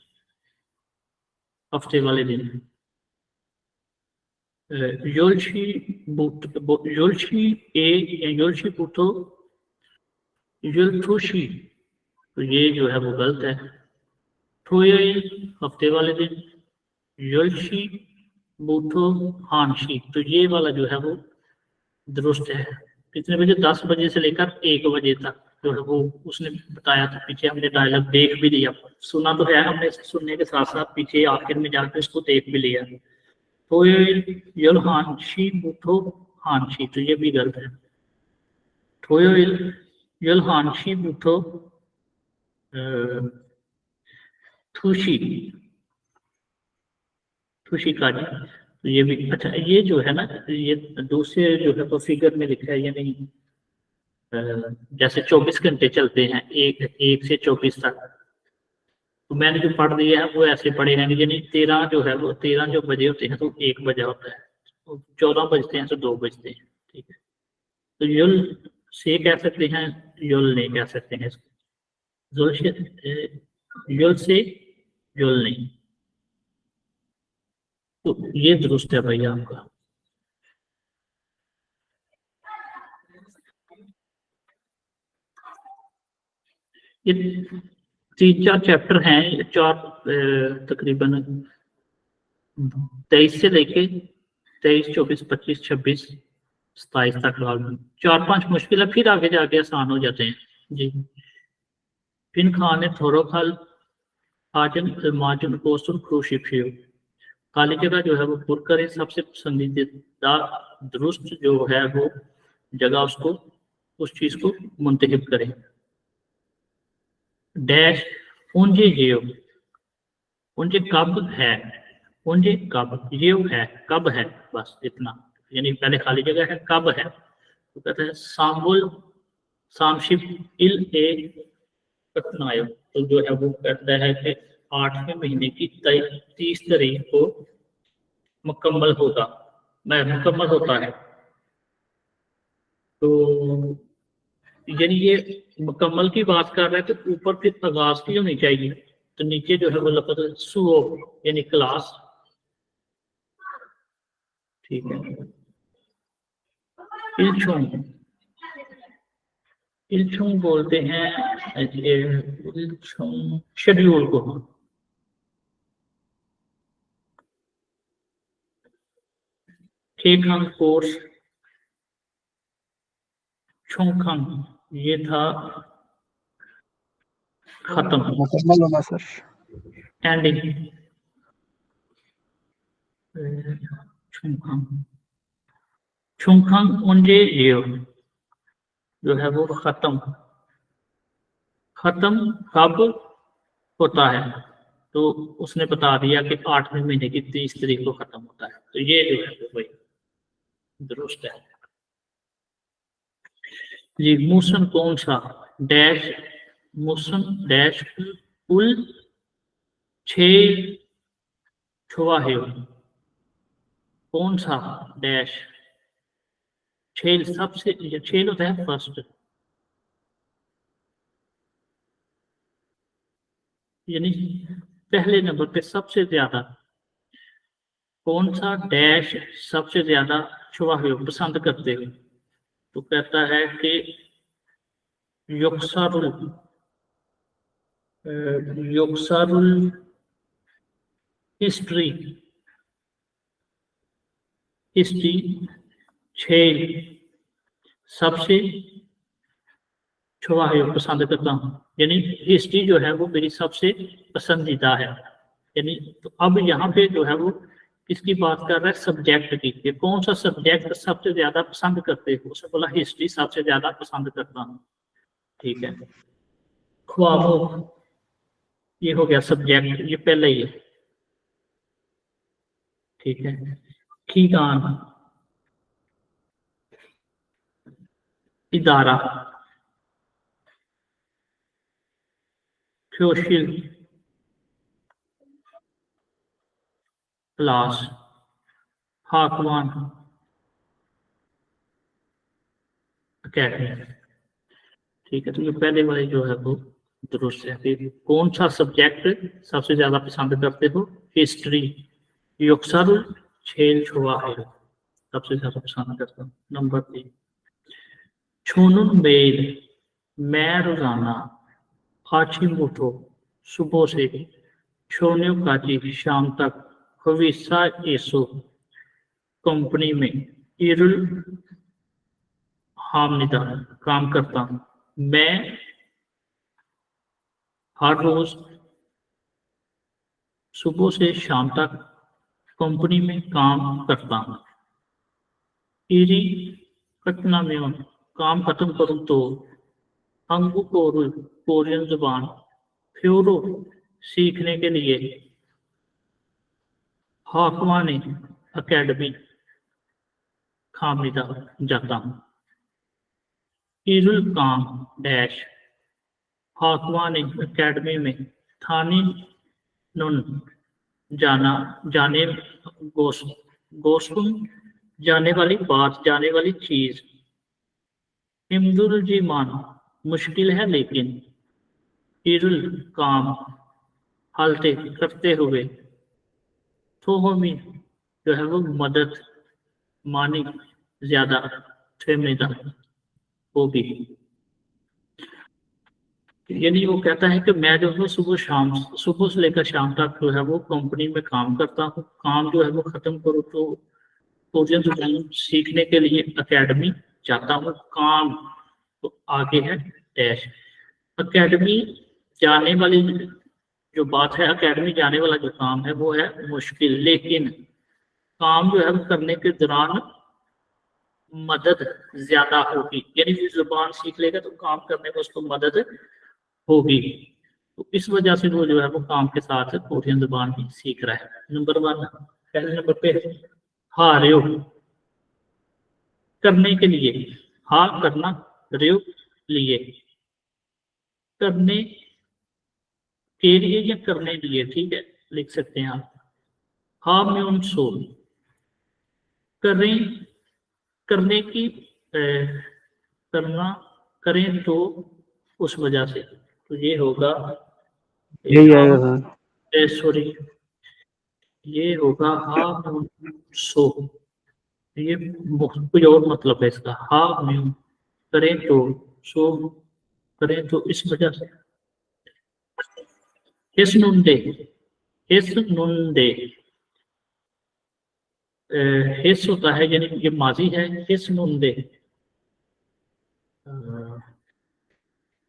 हफ्ते वाले दिन। योलशी बुतो योलथोशी, तो ये जो है वो गलत है। थोयोइल हफ्ते वाले दिन, योलशी बुतो हानशी, तो ये वाला जो है वो दुरुस्त है। कितने बजे, 10 बजे से लेकर 1 बजे तक जो है वो उसने बताया था। पीछे हमने डायलॉग देख भी लिया, सुना तो है हमने, सुनने के साथ साथ पीछे आखिर में जाकर इसको देख भी लिया। तो यल हानशी बुथो हानशी, तो ये भी गलत है। थोयोइल यल हानशी बुथो थुशी थुशी काजी, तो ये भी अच्छा। ये जो है ना, ये दूसरे जो है तो फिगर में लिखा है, यानी जैसे 24 घंटे चलते हैं, एक से 24 तक। तो मैंने जो पढ़ दिया है वो ऐसे पढ़े हैं, यानी 13 जो है वो 13 जो बजे होते हैं तो 1 बजे होता है। 14 बजते हैं तो 2 बजते हैं, ठीक है। तो युल से कह सकते हैं, युल नहीं कह सकते हैं इसको। युल से युल नहीं, तो ये दुरुस्त है भैया आपका। ये 3-4 चैप्टर हैं, 4 तकरीबन 23 से लेके 23, 24, 25, 26, 27 तक लगभग 4-5 मुश्किल है, फिर आगे जाके आसान हो जाते हैं जी। फिन खाने थोरो खल आजन माजन कोसुर क्रूशिफियो, खाली जगह जो है वो पुर करें, सबसे पसंदीदा दुरुस्त जो है वो जगह उसको, उस चीज को मुंतखब करें। डैश उनजे ये, उनजे कब है, उनजे कब ये है, कब है, बस इतना, यानी पहले खाली जगह है, कब है, तो कहते हैं साम्बुल सामशिप इल ए कटनायो, तो जो है वो कहता है कि 8वें महीने की 30 तारीख को मुकम्मल होता है। तो यानी ये मुकम्मल की बात कर रहे हैं, तो ऊपर फिर आगाज की होनी चाहिए, तो नीचे जो है वो लफ्ज़ सुओ यानी क्लास, ठीक है। इल्छुंग बोलते हैं शेड्यूल को। खेखांग कोर्स छुंगखांग, ये था खत्म, मुकम्मल होना सर। एंडिंग। छुंगखांग उनजे ये जो है वो खत्म कब होता है, तो उसने बता दिया कि 8वें महीने की 30 तारीख को खत्म होता है, तो ये जो है वो भाई दुरुस्त है जी। मूसन कौन सा डैश, मूसन डैश कुल 6 छुआ है, कौन सा डैश 6 सबसे, 6 होता है फर्स्ट, यानी पहले नंबर पे सबसे ज्यादा, कौन सा डैश सबसे ज्यादा छुआ है पसंद करते हो, तो कहता है कि युक्सरुल हिस्ट्री 6 सबसे छुआ है पसंद करता हूँ, यानी हिस्ट्री जो है वो मेरी सबसे पसंदीदा है, यानी तो अब यहाँ पे जो है वो किसकी बात कर रहा है, सब्जेक्ट की, कि कौन सा सब्जेक्ट सबसे ज्यादा पसंद करते हो, उसने बोला हिस्ट्री सबसे ज्यादा पसंद करता हूँ, ठीक है। ख्वाबों, ये हो गया सब्जेक्ट, ये पहले ही है, ठीक है। खीगान इदारा, सोशल क्लास, हाकवान अकेडमी, ठीक है। तो ये पहले वाले जो है वो दुरुस्त है। फिर कौन सा सब्जेक्ट सबसे ज्यादा पसंद करते हो, हिस्ट्री, युक्सर 6 छुआ है सबसे ज्यादा पसंद करता हूँ। नंबर 3 छूनुन मेल, मैं रोजाना आची मुठो सुबह से छोने काची शाम तक हविसा एसो कंपनी में इरुल हामिदा काम करता हूँ, मैं हर रोज सुबह से शाम तक कंपनी में काम करता हूँ। इरी कटना में काम खत्म करूँ तो अंगू कोरियन जुबान फ्यूरो सीखने के लिए हाकवानी अकेडमी खामिदा जाता हूँ। इरुल काम डैश हाकवानी अकेडमी में थानी नुन जाने गोसुम जाने वाली बात, जाने वाली चीज। इमदुल जीमान मुश्किल है लेकिन, इरुल काम हालते करते हुए, थोहमी जो है वो मदद, मानी ज्यादा, फेमेदा होगी। यानी वो कहता है कि मैं जो है सुबह से लेकर शाम तक जो है वो कंपनी में काम करता हूँ, काम जो है वो खत्म करूँ तो कोरियन ज़ुबान सीखने के लिए एकेडमी जाता हूँ। काम तो आगे है डैश। एकेडमी जाने वाली जो बात है, एकेडमी जाने वाला जो काम है वो है मुश्किल, लेकिन काम जो है वो करने के दौरान मदद ज्यादा होगी। यानी वो जुबान सीख लेगा तो काम करने में उसको मदद होगी। तो इस वजह से वो जो है वो काम के साथ कोरियन जुबान भी सीख रहा है। नंबर 1, पहले नंबर पे हार्यो करने के लिए, हा करना, रेव लिए, करने के लिए या करने लिए, ठीक है लिख सकते हैं आप। हा म्यून सो करें, करने की करना, करें तो उस वजह से, तो ये होगा यही आएगा सर। सॉरी, ये होगा हा म्यून सो। ये कोई और मतलब है इसका। हा म्यून करें तो, सो करें तो इस वजह से। हिस नुंडे, हिस नुंडे, हिस होता है यानी ये माजी है। हिस नुंडे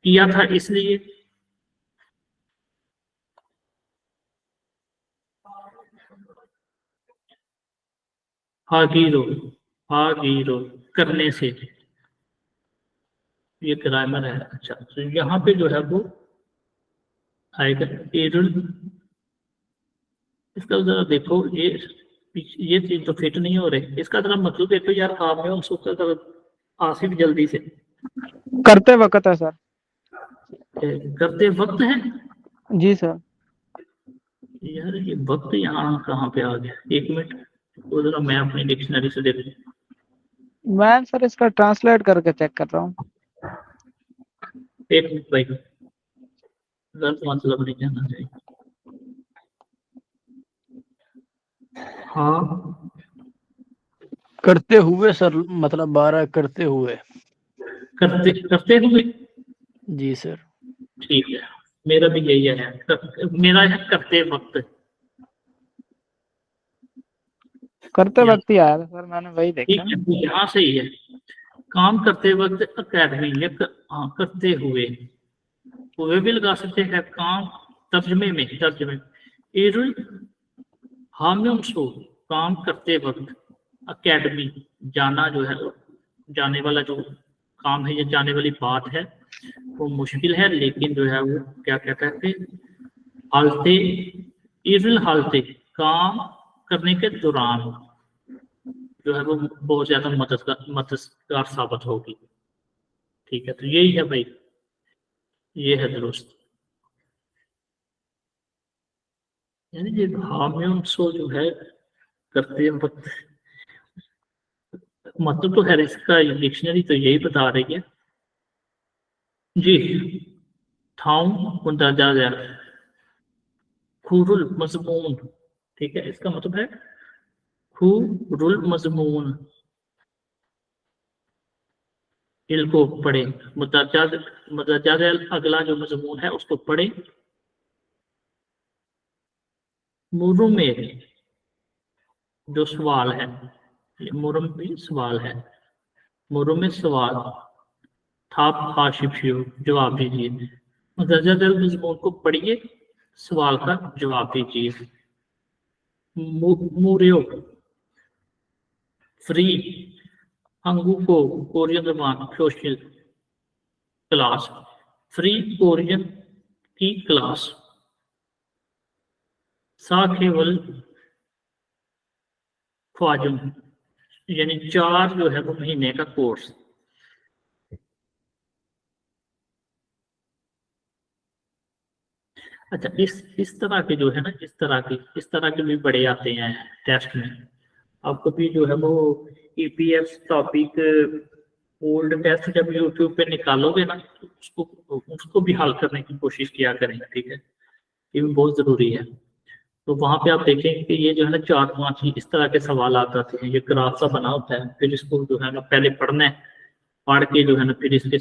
किया था इसलिए, हागीरो, हागीरो करने से, ये ग्रामर है। अच्छा तो यहाँ पे जो है वो आएगा एरुल। इसका जरा देखो, ये चीज तो फिट नहीं हो रही। इसका जरा मतलब देखो यार, आप में उसको आसिफ जल्दी से करते वक्त है सर। करते वक्त है जी सर। यार, ये वक्त यहाँ कहाँ पे आ गया? 1 मिनट, वो जरा मैं अपनी डिक्शनरी से देख लूं। मैं सर इसका ट्रांसलेट करके चेक कर रहा हूँ। 1 मिनट भाई, गलत मतलब नहीं जाना चाहिए। हाँ करते हुए सर, मतलब 12 करते हुए। करते, करते हुए, जी सर। ठीक है, मेरा भी यही है। मेरा है करते वक्त। करते वक्त ही आया था सर, मैंने वही ठीक देखा। है, तो यहाँ से ही है। काम करते वक्त अकेडमी, या करते हुए भी लगा सकते हैं। काम तर्जमे में, तर्जमे इरुल हाम्यों सो, काम करते वक्त अकेडमी जाना जो है, जाने वाला जो काम है या जाने वाली बात है वो मुश्किल है, लेकिन जो है वो क्या कहता है कि हालते, इरुल हालते काम करने के दौरान जो है वो बहुत ज्यादा मददगार साबित होगी। ठीक है, तो यही है भाई, ये है दुरुस्त। यानी ये हाम्यों सो जो है करते वक्त, मतलब तो है इसका, डिक्शनरी तो यही बता रही है जी। थाउं मुंदाजा खुरुल मजमून, ठीक है, इसका मतलब है खुरुल मजमून, इल को पढ़े, मुदज्जा अगला जो मजमून है उसको पढ़े। मुरु में जो सवाल है, मुरम भी सवाल है, मुरु में सवाल था, हाशिफियो जवाब दीजिए। मुदज्जा मजमून को पढ़िए, सवाल का जवाब दीजिए। मुरियो फ्री, हंगू को कोरियन जबान सोशल क्लास, फ्री कोरियन की क्लास। सा केवल ख्वाजुम, यानी 4 जो है वो महीने का कोर्स। अच्छा, इस तरह के जो है ना, इस तरह के भी बड़े आते हैं टेस्ट में। आप कभी जो है वो EPF टॉपिक ओल्ड टेस्ट जब यूट्यूब पे निकालोगे ना तो उसको भी हल करने की कोशिश किया करेंगे, ठीक है, ये भी बहुत जरूरी है। तो वहां पे आप देखेंगे कि ये जो है ना 4-5 इस तरह के सवाल आते हैं, ये ग्राफ सा बना होता है, फिर इसको जो है ना पहले पढ़ना है, पढ़ के जो है ना फिर इसके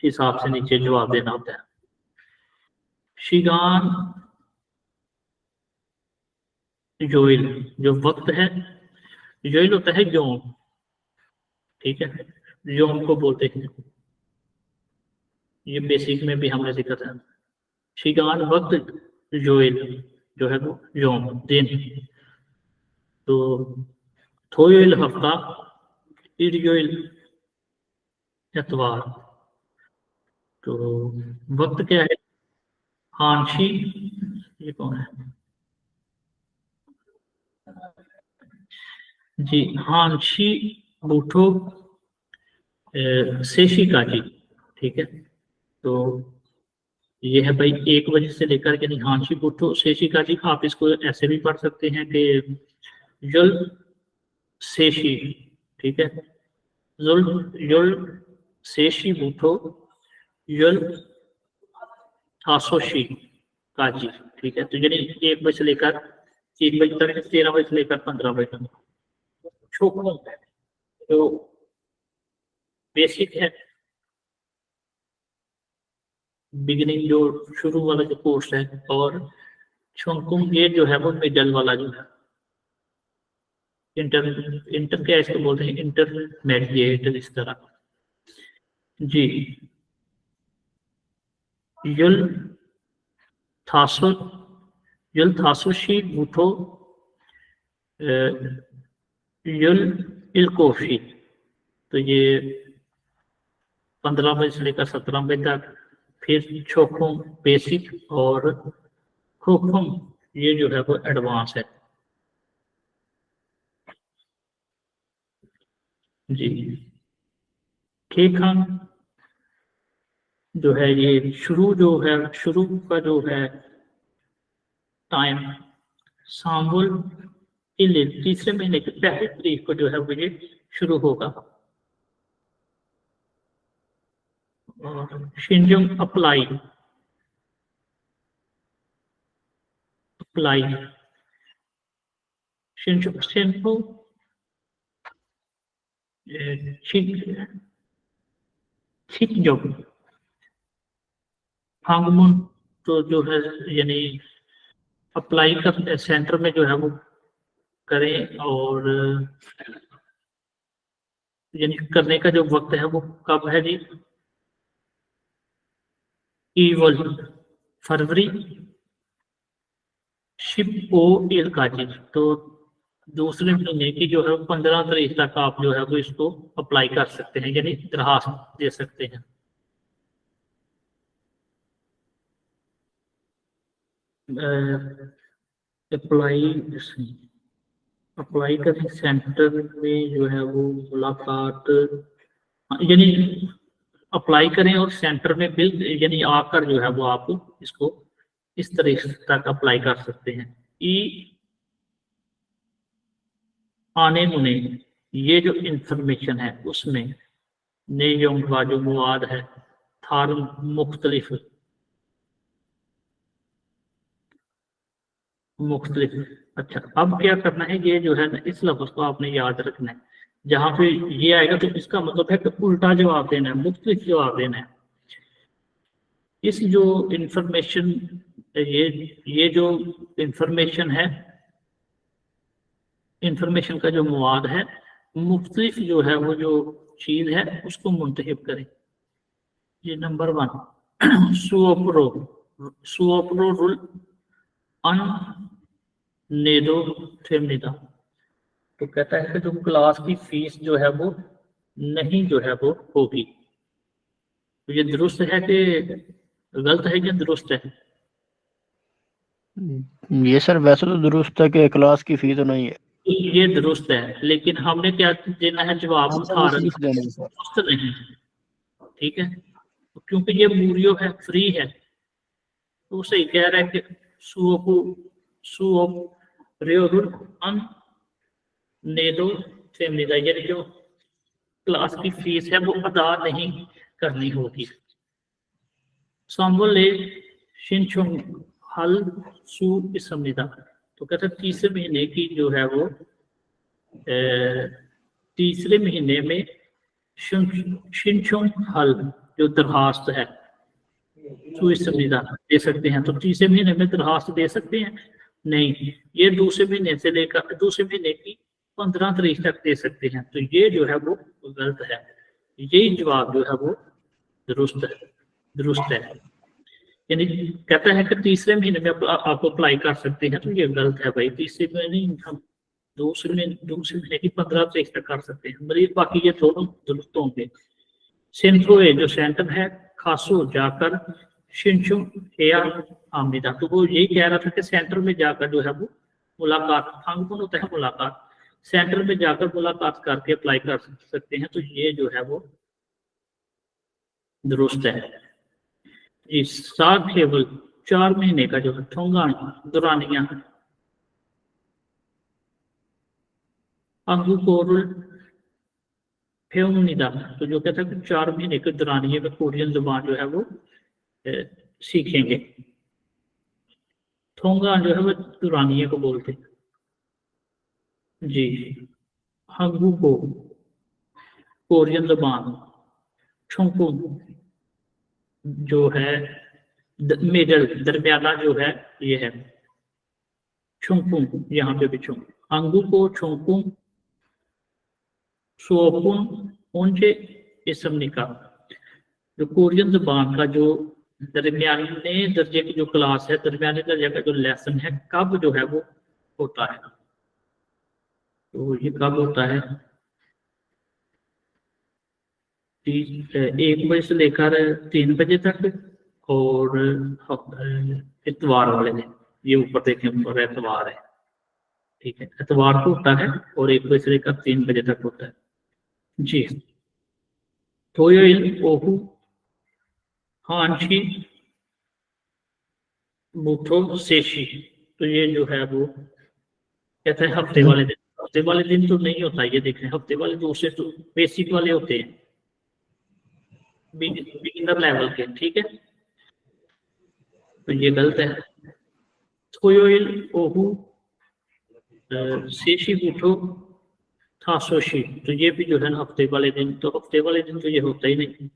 हिसाब से नीचे जवाब देना होता है। शिगान जोइल, जो वक्त है, जोइल होता है योम, ठीक है, योम को बोलते हैं, ये बेसिक में भी हमने जिक्र है। शिगान वक्त, जोइल जो है वो योम दिन, तो थोइल हफ्ता, इरयोइल एतवार। तो वक्त क्या है, हांशी, ये कौन है जी, हांशी बूठो सेशिकाजी, ठीक है, तो ये है भाई 1 बजे से लेकर के हांशी बूठो सेशिकाजी। आप इसको ऐसे भी पढ़ सकते हैं कि युल सेशी, ठीक है, युल सेशी बूठो युल थासोशी काजी, ठीक है, तो यानी 1 बजे से लेकर 3 बजे तक, 13 बजे से लेकर 15 बजे तक छोकड़ों है, तो बेसिक है, बिगिनिंग जो शुरू वाला जो कोर्स है, और छोंकुम ये जो है वो मिडल वाला जो है, इंटर क्या इसको बोलते हैं, इंटरमीडिएट, इस तरह जी। युल थासोशी बूठो युल इलकोफी, तो ये 15 बजे से लेकर 17 बजे तक। फिर छोकुम बेसिक, और खोखुम ये जो है वो एडवांस है जी। खेखां जो है ये शुरू जो है, शुरू का जो है टाइम सांबुल तीसरे महीने की 1 तारीख को जो है वो ये शुरू होगा। और शिंजुम अप्लाई शिंपू जब हांगमुन, तो जो है यानी अप्लाई कर सेंटर में जो है वो करें, और यानी करने का जो वक्त है वो कब है जी, ईवल फरवरी शिप ओ इल काजी, तो दूसरे महीने की जो है 15 तारीख तक आप जो है वो इसको अप्लाई कर सकते हैं, यानी दरखास्त दे सकते हैं। अप्लाई करने सेंटर में जो है वो मुलाकात, यानी अप्लाई करें और सेंटर में बिल यानी आकर जो है वो आप इसको इस तरह तक अप्लाई कर सकते हैं। आने मुने ये जो इंफॉर्मेशन है उसमें नेयों का जो मवाद है थार मुख्तलिफ अच्छा, अब क्या करना है, ये जो है ना इस लफ्ज को आपने याद रखना है, जहां पे ये आएगा तो इसका मतलब है कि उल्टा जवाब देना है, मुख्तलिफ जवाब देना है। इस जो इंफॉर्मेशन ये जो इंफॉर्मेशन है, इंफॉर्मेशन का जो मवाद है, मुख्तलिफ जो है वो जो चीज है उसको मुंतहिब करें। ये नंबर 1 सुओप्रो रुल अन नेदो फेमिदा, तो कहता है कि जो क्लास की फीस जो है वो नहीं जो है वो होगी। तो ये दुरुस्त है कि गलत है कि दुरुस्त है? ये सर वैसे तो दुरुस्त है कि क्लास की फीस तो नहीं है, ये दुरुस्त है, लेकिन हमने क्या देना है जवाब, दुरुस्त नहीं, ठीक है, क्योंकि ये मूरियो है, फ्री है, तो सही कह रहा है कि सुओप रेओरुल अन नेदो सेमनिदा, यानी जो क्लास की फीस है वो अदा नहीं करनी होगी। साम्बोले शिनचुंग हल सू सेमनिदा, तो कहते हैं तीसरे महीने की जो है वो तीसरे महीने में शिनचुंग हल जो दरखास्त है सू सेमनिदा दे सकते हैं। तो तीसरे महीने में दरखास्त दे सकते हैं नहीं, ये दूसरे महीने से लेकर दूसरे महीने की 15 तारीख तक दे सकते हैं। तो ये जो है वो गलत है, यही जवाब जो है वो दुरुस्त है। यानी कहता है कि तीसरे महीने में आप अप्लाई कर सकते हैं, तो ये गलत है भाई। तीसरे महीने हम दूसरे महीने की 15 तारीख तक कर सकते हैं, मरीज बाकी ये दोनों दुरुस्त होंगे। सेंट्रोए जो सेंटर है, खासो जाकर शिनचुंग हेया आमिदा, तो वो यही कह रहा था कि सेंटर में जाकर जो है वो मुलाकात, फांगपुन होता है मुलाकात, सेंटर में जाकर मुलाकात करके अप्लाई कर सकते हैं। तो ये जो है वो दुरुस्त है। इस सात केवल 4 महीने का जो है ठोंगा दुरानिया अंगुकोरुल फेउनिदा, तो जो कहता है कि 4 महीने के दुरानिये में कोरियन जुबान जो है वो सीखेंगे। ठोंगा जो है वो दुरानिये को बोलते हैं जी। हंगू को कोरियन जुबान, छुंकुन जो है मिडल दरमियाना जो है ये है छुंकुन, यहाँ पे भी छुंक, हंगू को छुंकुन सोपुन उनके इसमनिका, जो कोरियन जुबान का जो दरमियाने दर्जे की जो क्लास है, दरमियाने दर्जे का जो लेसन है, कब जो है वो होता है, तो ये कब होता है 1 बजे से लेकर 3 बजे तक, और इतवार वाले दिन, ये ऊपर देखें ऊपर इतवार है, ठीक है, इतवार को होता है और 1 बजे से लेकर 3 बजे तक होता है जी। टोयोइल ओहू हांची मुठो सेशी, तो ये जो है वो कहते हैं हफ्ते वाले दिन, हफ्ते वाले दिन तो नहीं होता, ये देखें हफ्ते वाले दूसरे तो बेसिक वाले होते हैं, बिगिनर लेवल के, ठीक है, तो ये गलत है। टोयोइल ओहू सेशी मुठो थासोशी, तो ये भी जो है ना हफ्ते वाले दिन, तो हफ्ते वाले दिन तो ये होता ही नहीं।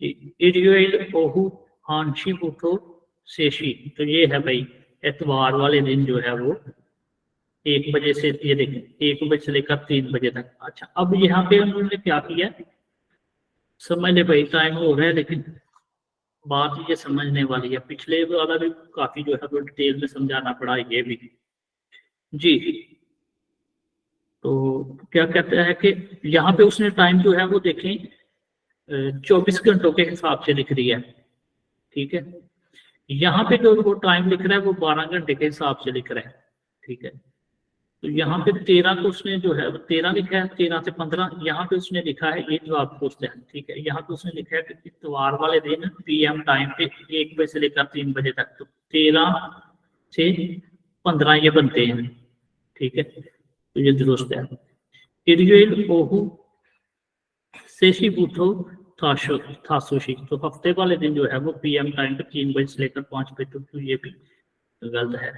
इरियोइल ओहू हांशी मुठो सेशी, तो ये है भाई एतवार वाले दिन जो है वो 1 बजे से, ये देखें 1 बजे से लेकर 3 बजे तक। अच्छा, अब यहाँ पे उन्होंने क्या किया, समझ ले भाई, टाइम हो रहा है लेकिन बात ये समझने वाली है, पिछले वाला भी काफी जो है वो डिटेल में समझाना पड़ा ये भी जी। तो क्या कहता है कि यहाँ पे उसने टाइम जो है वो देखें 24 घंटों के हिसाब से लिख रही है, ठीक है, यहाँ पे जो वो टाइम लिख रहा है वो 12 घंटे के हिसाब से लिख रहा है, ठीक है। तो यहाँ पे 13 को उसने जो है 13 लिखा है, 13 से 15 यहाँ पे उसने लिखा है, ये जवाब पूछते हैं, ठीक है। यहाँ पे उसने लिखा है कि इतवार वाले दिन PM टाइम पे 1 बजे से लेकर 3 बजे तक, तो 13 से 15 ये बनते हैं, ठीक है, तो ये दुरुस्त है। इरियोइल ओहू सेशी बुथो थासोशी, तो हफ्ते वाले दिन जो है वो PM टाइम पे 3 बजे से लेकर 5 बजे तक, तो ये भी गलत है।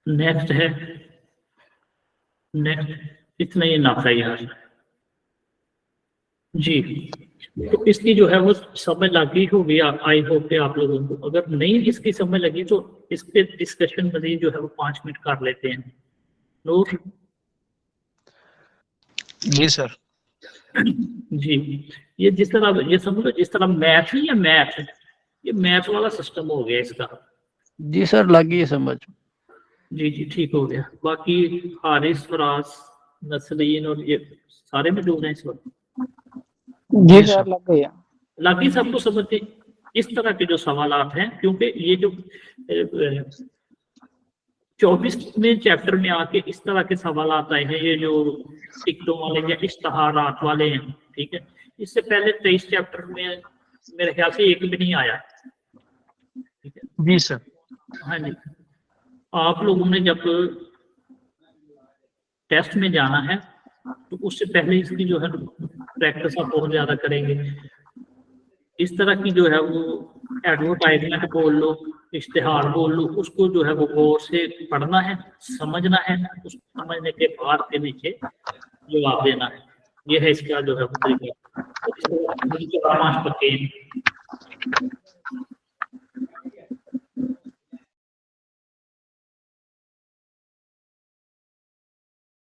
नेक्स्ट है, नेक्स्ट इतना ही नाफ है यार जी। तो इसकी जो है वो समझ लगी होगी, आई होप कि आप लोगों को, अगर नहीं इसकी समझ लगी तो इस पे डिस्कशन मजीद जो है वो 5 मिनट कर लेते हैं। नोट जी सर। जी, ये जिस तरह ये समझो, जिस तरह मैथ नहीं है, मैथ, ये मैथ वाला सिस्टम हो गया इसका जी सर, लगी समझ। जी जी, ठीक हो गया। बाकी हारिस, फराज, नसरीन और ये सारे मौजूद हैं इस वक्त जी सर, लग गया। लाकी सबको समझ के इस तरह के जो सवालात हैं, क्योंकि ये जो 24वें चैप्टर में आके इस तरह के सवालात आए हैं, ये जो टिकटों वाले या इश्तहारात वाले हैं, ठीक है, इससे पहले 23 चैप्टर में मेरे ख्याल से एक भी नहीं आया, ठीक है जी सर। हाँ जी। आप लोगों ने जब टेस्ट में जाना है तो उससे पहले इसकी जो है प्रैक्टिस आप बहुत ज्यादा करेंगे। इस तरह की जो है वो एडवर्टाइजमेंट बोल लो, इश्तिहार बोल लो, उसको जो है वो गौर से पढ़ना है, समझना है, उसको समझने के बाद के नीचे जवाब देना है। ये है इसका जो है वो तरीका।